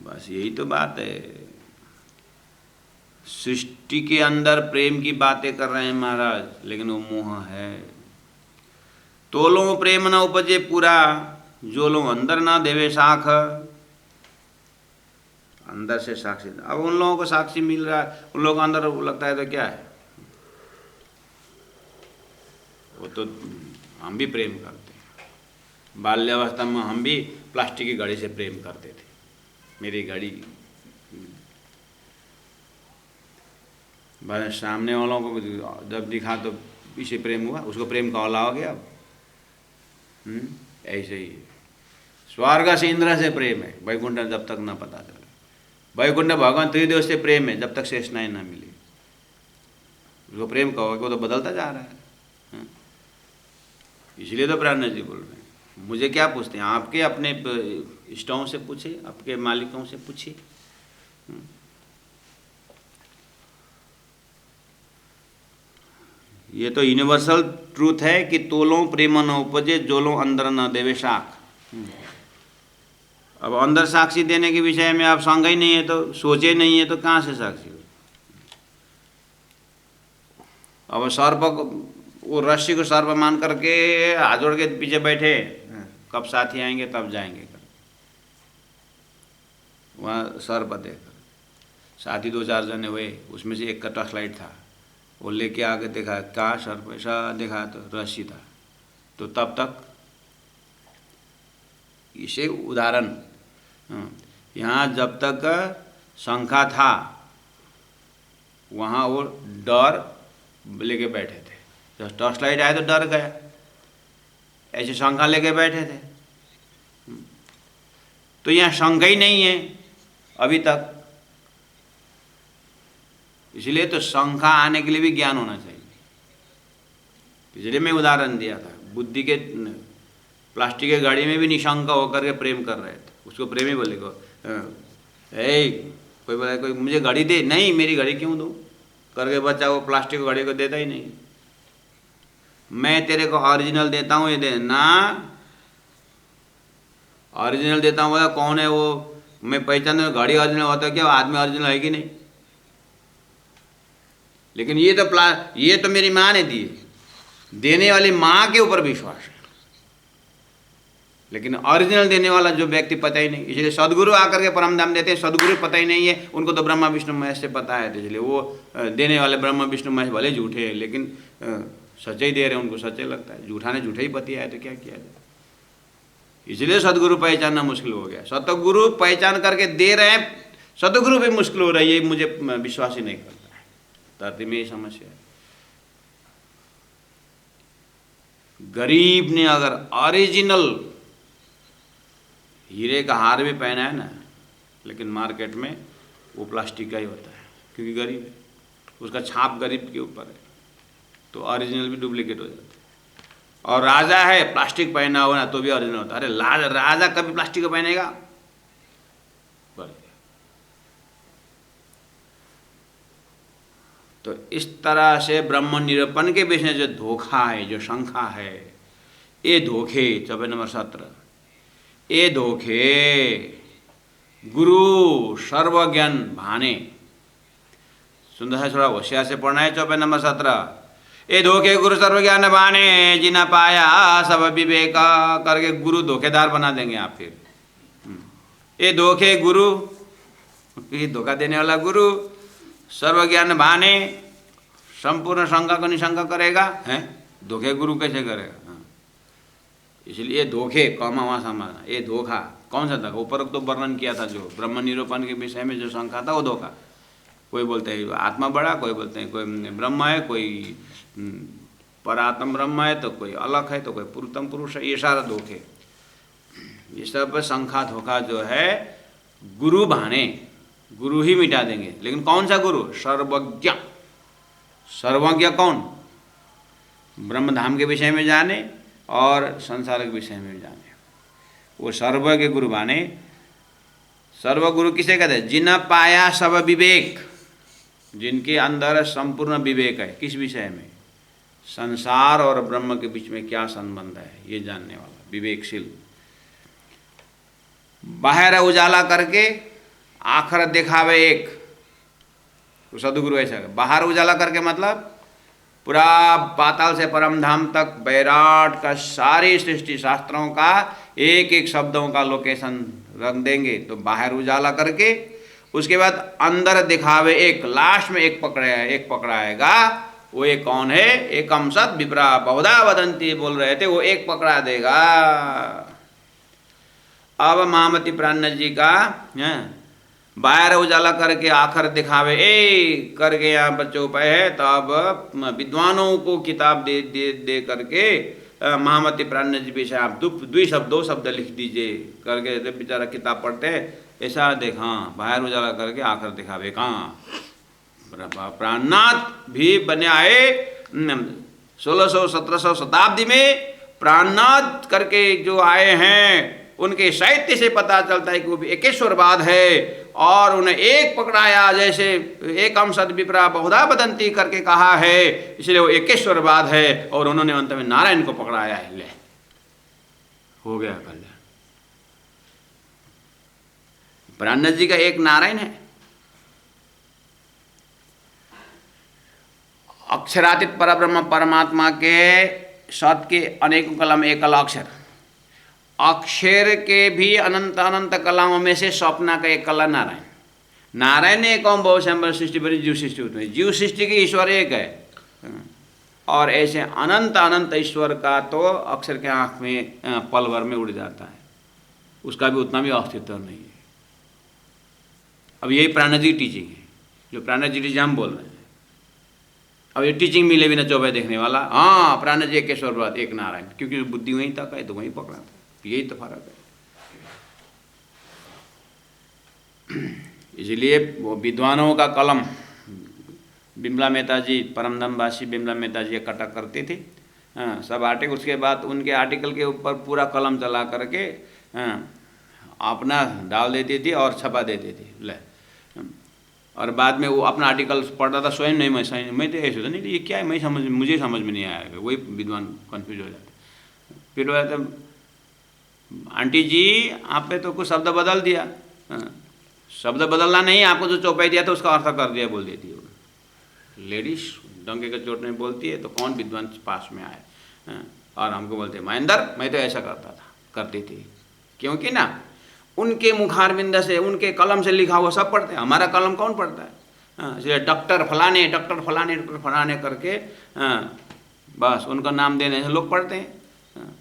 A: बस यही तो बात है, सृष्टि के अंदर प्रेम की बातें कर रहे हैं महाराज, लेकिन वो मोह है। तोलो प्रेम न उपजे पूरा, जो लोग अंदर ना देवे साख। अंदर से साक्षी, अब उन लोगों को साक्षी मिल रहा है, उन लोगों को अंदर लगता है तो क्या है, वो तो हम भी प्रेम करते हैं। बाल्यावस्था में हम भी प्लास्टिक की घड़ी से प्रेम करते थे, मेरी घड़ी। सामने वालों को जब दिखा तो इसे प्रेम हुआ, उसको प्रेम का औला हो गया। ऐसे ही स्वर्ग से इंद्र से प्रेम है, वैकुंठ जब तक न पता चले। वैकुंठ भगवान त्रिदेव से प्रेम है, जब तक शेषनाय न मिले। उसको प्रेम कहोगे वो तो बदलता जा रहा है। इसलिए तो प्राण जी बोल रहे हैं, मुझे क्या पूछते हैं, आपके अपने इष्टों से पूछे, आपके मालिकों से पूछिए। ये तो यूनिवर्सल ट्रूथ है कि तोलो प्रेम न उपजे, जोलो अंदर न देवे साख। अब अंदर साक्षी देने के विषय में आप संग ही नहीं है, तो सोचे नहीं है, तो कहाँ से साक्षी हो। अब सर्प वो रस्सी को सर्प मान करके हाथ जोड़ के पीछे बैठे, कब साथी आएंगे तब जाएंगे कर। वहाँ सर्प देखकर साथी 2-4 जने हुए, उसमें से एक का टॉर्च लाइट था, वो लेके आके देखा, कहाँ सर्प, ऐसा देखा तो रस्सी था। तो तब तक इसे उदाहरण, यहाँ जब तक शंका था वहाँ वो डर लेके बैठे थे, जब टॉर्च लाइट आए तो डर गया, ऐसे शंका लेके बैठे थे। तो यहाँ शंका ही नहीं है अभी तक, इसलिए तो शंका आने के लिए भी ज्ञान होना चाहिए। इसलिए मैं उदाहरण दिया था, बुद्धि के प्लास्टिक के गाड़ी में भी निशंका होकर के प्रेम कर रहे थे, उसको प्रेमी बोलेगा, कोई बोला कोई मुझे घड़ी दे, नहीं मेरी घड़ी क्यों दूँ करके बच्चा वो प्लास्टिक घड़ी को देता ही नहीं। मैं तेरे को ओरिजिनल देता हूँ, ये दे ना, ओरिजिनल देता हूँ, बोला कौन है वो, मैं पहचान घड़ी ओरिजिनल होता है क्या, आदमी ओरिजिनल है कि नहीं। लेकिन ये तो मेरी माँ ने दी, देने वाली माँ के ऊपर विश्वास है, लेकिन ओरिजिनल देने वाला जो व्यक्ति पता ही नहीं। इसलिए सदगुरु आकर के परम धाम देते हैं, सदगुरु पता ही नहीं है, उनको तो ब्रह्मा विष्णु महेश से पता है, इसलिए वो देने वाले ब्रह्मा विष्णु महेश भले झूठे हैं, लेकिन सच्चे ही दे रहे हैं, उनको सच्चे लगता है। झूठा ने झूठा ही बतिया है तो क्या किया जाए। इसलिए सदगुरु पहचानना मुश्किल हो गया। सतगुरु पहचान करके दे रहे हैं, सतगुरु भी मुश्किल हो रही है, मुझे विश्वास ही नहीं करता है। धरती में ये समस्या है। गरीब ने अगर ओरिजिनल हीरे का हार भी पहना है ना, लेकिन मार्केट में वो प्लास्टिक का ही होता है, क्योंकि गरीब है, उसका छाप गरीब के ऊपर है, तो ओरिजिनल भी डुप्लीकेट हो जाता है। और राजा है, प्लास्टिक पहना हुआ ना तो भी ओरिजिनल होता है। अरे राजा कभी प्लास्टिक को पहनेगा, तो इस तरह से ब्रह्म निरूपण के विषय जो धोखा है, जो शंका है, ये धोखे 24 नंबर 17, ये धोखे गुरु सर्वज्ञान भाने। सुंदर है, थोड़ा होशियार से पढ़ना है। 24 नंबर 17, ये धोखे गुरु सर्वज्ञान भाने, जिना पाया सब विवेक करके गुरु धोखेदार बना देंगे आप। फिर ये धोखे गुरु, ये धोखा देने वाला गुरु सर्वज्ञान भाने, संपूर्ण शंका को निशंका करेगा, हैं धोखे गुरु कैसे करेगा। इसलिए धोखे कौमा वहाँ समझना, ये धोखा कौन सा था, ऊपर तो वर्णन किया था, जो ब्रह्म निरूपण के विषय में जो शंका था वो धोखा। कोई बोलते हैं आत्मा बड़ा, कोई बोलते हैं कोई ब्रह्म है, कोई परात्म ब्रह्म है, तो कोई अलग है, तो कोई पुरुषोत्तम पुरुष है, ये सारा धोखे। ये सब शंका धोखा जो है गुरु भाने, गुरु ही मिटा देंगे। लेकिन कौन सा गुरु, सर्वज्ञ। सर्वज्ञ कौन, ब्रह्म धाम के विषय में जाने और संसार के विषय में जाने। वो सर्वज्ञ गुरु माने, सर्वगुरु किसे कहते हैं? जिन पाया सब विवेक, जिनके अंदर संपूर्ण विवेक है। किस विषय में? संसार और ब्रह्म के बीच में क्या संबंध है ये जानने वाला विवेकशील। बाहर उजाला करके आखिर दिखावे एक, तो सदगुरु ऐसा है। बाहर उजाला करके मतलब पूरा पाताल से परम धाम तक बैराट का सारी सृष्टि शास्त्रों का एक एक शब्दों का लोकेशन रख देंगे, तो बाहर उजाला करके उसके बाद अंदर दिखावे एक, लास्ट में एक पकड़ाएगा। वो एक कौन है? एकम सत विप्रा बहुधा वदंती बोल रहे थे, वो एक पकड़ा देगा। अब महामती प्राण जी का बाहर उजाला करके आखिर दिखावे ए करके यहाँ बच्चों पे है, तो अब विद्वानों को किताब दे करके महामती प्राण जी पीछे आप दो शब्द लिख दीजिए करके बेचारा किताब पढ़ते ऐसा देखा। बाहर उजाला करके आखिर दिखावे कहाँ? प्राणनाथ भी बने आए 1600-1700 शताब्दी में। प्राणनाथ करके जो आए हैं उनके साहित्य से पता चलता है कि वो भी एकेश्वरवाद है, और उन्हें एक पकड़ाया, जैसे एकम सद विप्रा बहुधा वदंती करके कहा है, इसलिए वो एकेश्वरवाद है। और उन्होंने अंत में नारायण को पकड़ाया है। ले हो गया कल्याण। प्राणनाथ जी का एक नारायण है। अक्षरातीत परब्रह्म परमात्मा के सत के अनेकों कलम एकल अक्षर, अक्षर के भी अनंत अनंत कलाओं में से स्वप्ना का एक कला नारायण। नारायण ने कौन बहुत संबर सृष्टि बनी, जीव सृष्टि उत्पन्न। जीव सृष्टि के ईश्वर एक है, और ऐसे अनंत अनंत ईश्वर का तो अक्षर के आँख में पल भर में उड़ जाता है, उसका भी उतना भी अस्तित्व नहीं है। अब यही प्राणनाथ जी टीचिंग है, जो प्राणनाथ जी हम बोल रहे हैं। अब ये टीचिंग मिले भी ना चौबे देखने वाला, हाँ प्राणनाथ जी एकेश्वरवाद एक नारायण, क्योंकि बुद्धि वहीं तक है तो वहीं पकड़ा था। यही तो फर्क है। इसलिए वो विद्वानों का कलम बिमला मेहता जी, परमदमवासी बिमला मेहता जी इकट्ठा करते थे सब आर्टिकल। उसके बाद उनके आर्टिकल के ऊपर पूरा कलम चला करके अपना डाल देती थी और छपा देती थी। ले और बाद में वो अपना आर्टिकल पढ़ता था स्वयं। नहीं मैं तो ऐसे होता नहीं, ये क्या है मुझे समझ में नहीं आया। वही विद्वान कन्फ्यूज हो जाते। फिर वो आंटी जी आपने तो कुछ शब्द बदल दिया। शब्द बदलना नहीं, आपको जो चौपाई दिया था उसका अर्थ कर दिया बोल देती है। लेडीज डंके का चोट नहीं बोलती है, तो कौन विद्वान पास में आए। और हमको बोलते महेंद्र मैं तो ऐसा करती थी, क्योंकि ना उनके मुखारविंद से, उनके कलम से लिखा हुआ सब पढ़ते हैं। हमारा कलम कौन पढ़ता है? इसलिए डॉक्टर फलाने करके बस उनका नाम देने से लोग पढ़ते हैं,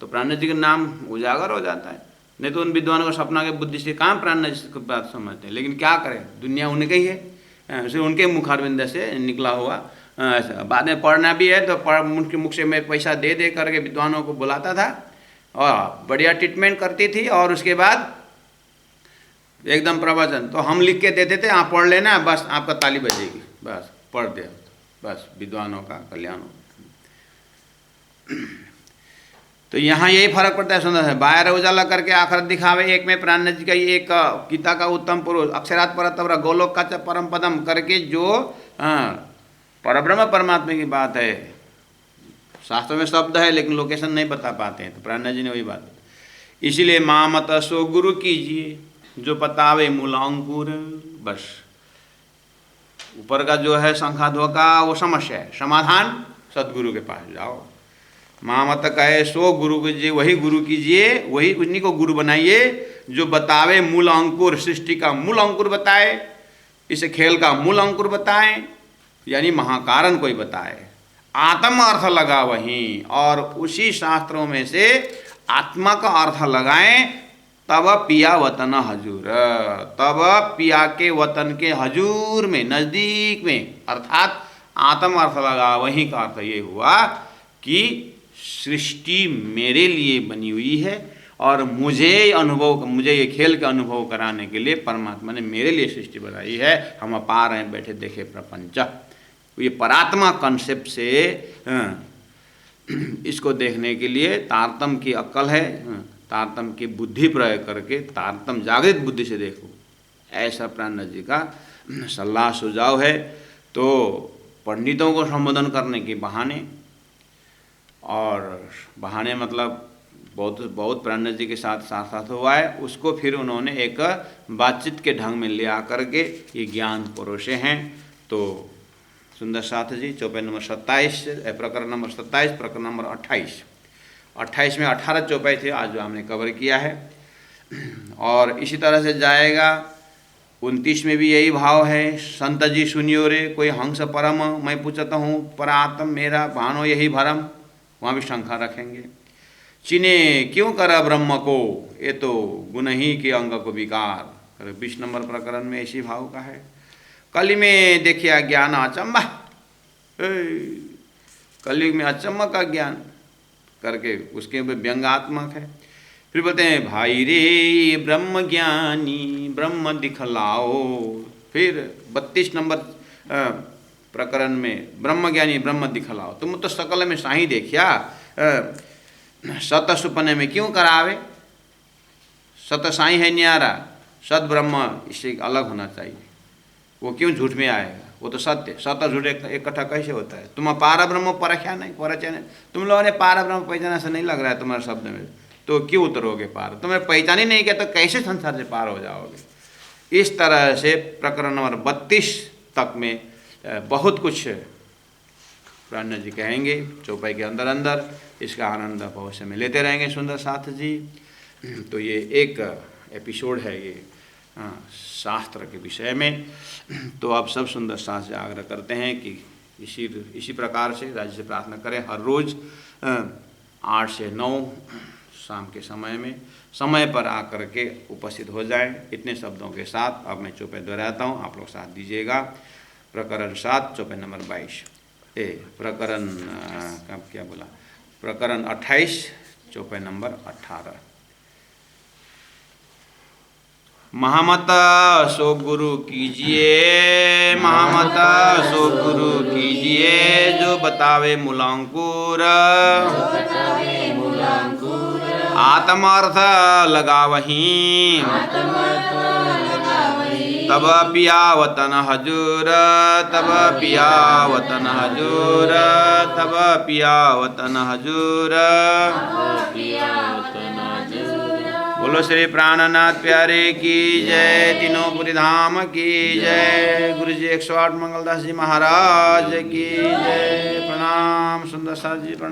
A: तो प्राणनाथ जी का नाम उजागर हो जाता है। नहीं तो उन विद्वानों को सपना के बुद्धि से कहाँ प्राणनाथ जी की बात समझते हैं। लेकिन क्या करें, दुनिया उनके ही है, इसलिए उनके मुखारविंद से निकला हुआ ऐसा। बाद में पढ़ना भी है तो उनके मुख से मैं पैसा दे करके विद्वानों को बुलाता था और बढ़िया ट्रीटमेंट करती थी। और उसके बाद एकदम प्रवचन तो हम लिख के देते थे, आप पढ़ लेना, बस आपका ताली बजेगी, बस पढ़ दे, बस विद्वानों का कल्याण हो। तो यहाँ यही फर्क पड़ता है। सुंदर है, बाहर उजाला करके आखिर दिखावे एक में प्राणनाथ जी का एक गीता का उत्तम पुरुष, अक्षरात परतवर गोलोक का परम पदम करके जो परब्रह्म परमात्मा की बात है। शास्त्र में शब्द है लेकिन लोकेशन नहीं बता पाते हैं, तो प्राणनाथ जी ने वही बात। इसीलिए मामत सो गुरु कीजिए जो बतावे मूलांकुर। बस ऊपर का जो है शंखा धोखा वो समस्या है, समाधान सदगुरु के पास जाओ। महामत कहे सो गुरु कीजिए, वही गुरु कीजिए, वही उन्हीं को गुरु बनाइए जो बतावे मूल अंकुर, सृष्टि का मूल अंकुर बताए, इस खेल का मूल अंकुर बताए, यानी महाकारण कोई बताए। आत्म अर्थ लगा वहीं, और उसी शास्त्रों में से आत्मा का अर्थ लगाएं, तब पिया वतन हजूर, तब पिया के वतन के हजूर में, नज़दीक में, अर्थात आत्म अर्थ लगा वहीं का अर्थ ये हुआ कि सृष्टि मेरे लिए बनी हुई है और मुझे ये खेल का अनुभव कराने के लिए परमात्मा ने मेरे लिए सृष्टि बनाई है। हम अपार हैं, बैठे देखे प्रपंच। ये परात्मा कॉन्सेप्ट से इसको देखने के लिए तारतम की अक्ल है, तारतम की बुद्धि प्रयोग करके तारतम जागृत बुद्धि से देखो, ऐसा प्राणनाथ जी का सलाह सुझाव है। तो पंडितों को संबोधन करने के बहाने, और बहाने मतलब बहुत प्राणनाथ जी के साथ साथ हुआ है, उसको फिर उन्होंने एक बातचीत के ढंग में ले आकर के ये ज्ञान परोसे हैं। तो सुंदर साथ जी चौपाई नंबर 27, प्रकरण नंबर 27, प्रकरण नंबर 28 में 18 चौपाई थे आज जो हमने कवर किया है। और इसी तरह से जाएगा 29 में भी यही भाव है, संत जी सुनियो रे कोई हंस परम, मैं पूछता हूँ पर आत्म मेरा भानो यही भरम, वहाँ भी शंका रखेंगे। चिने क्यों करा ब्रह्म को, ये तो गुण ही के अंग को विकार, 20 नंबर प्रकरण में इसी भाव का है। कली में देखिए ज्ञान अचम्बा, कलयुग में अचम्बा का ज्ञान करके उसके व्यंगात्मक है। फिर बोलते हैं भाई रे ब्रह्म ज्ञानी ब्रह्म दिखलाओ। फिर 32 नंबर प्रकरण में ब्रह्म ज्ञानी ब्रह्म दिखलाओ, तुम तो सकल में साही देखिया, सत सुपने में क्यों करावे, सत साई है न्यारा, सत ब्रह्म इससे अलग होना चाहिए, वो क्यों झूठ में आएगा, वो तो सत्य, सत झूठ इकट्ठा कैसे होता है। तुम पारा ब्रह्म परख्या नहीं, परचय नहीं, तुम लोगों ने पारा ब्रह्म पहचाना से नहीं लग रहा है तुम्हारे शब्द में, तो क्यों उतरोगे पार, तुम्हें पहचान ही नहीं किया तो कैसे संसार से पार हो जाओगे। इस तरह से प्रकरण नंबर 32 तक में बहुत कुछ प्राणनाथ जी कहेंगे चौपाई के अंदर अंदर। इसका आनंद भविष्य में लेते रहेंगे सुंदर साथ जी। तो ये एक एपिसोड है ये शास्त्र के विषय में। तो आप सब सुंदर साथ से आग्रह करते हैं कि इसी प्रकार से राज्य से प्रार्थना करें, हर रोज़ 8 से 9 शाम के समय में समय पर आकर के उपस्थित हो जाएं। इतने शब्दों के साथ अब मैं चौपाई दोहराता हूँ, आप लोग साथ दीजिएगा। प्रकरण 7 चौपाई नंबर 22, प्रकरण क्या बोला, प्रकरण 28 चौपाई नंबर 18। महामत सो गुरु कीजिए, महामत सो गुरु कीजिए, जो बतावे मूलांकुर आत्मर्थ लगावहीं, तब पियावतन हजूर, तब पियावतन हजूर, तब पियावतन हजूर। बोलो श्री प्राणनाथ प्यारे की जय, तीनों पुरी धाम की जय, गुरु जी 108 मंगलदास जी महाराज की जय। प्रणाम सुंदर साथ जी, प्रणाम।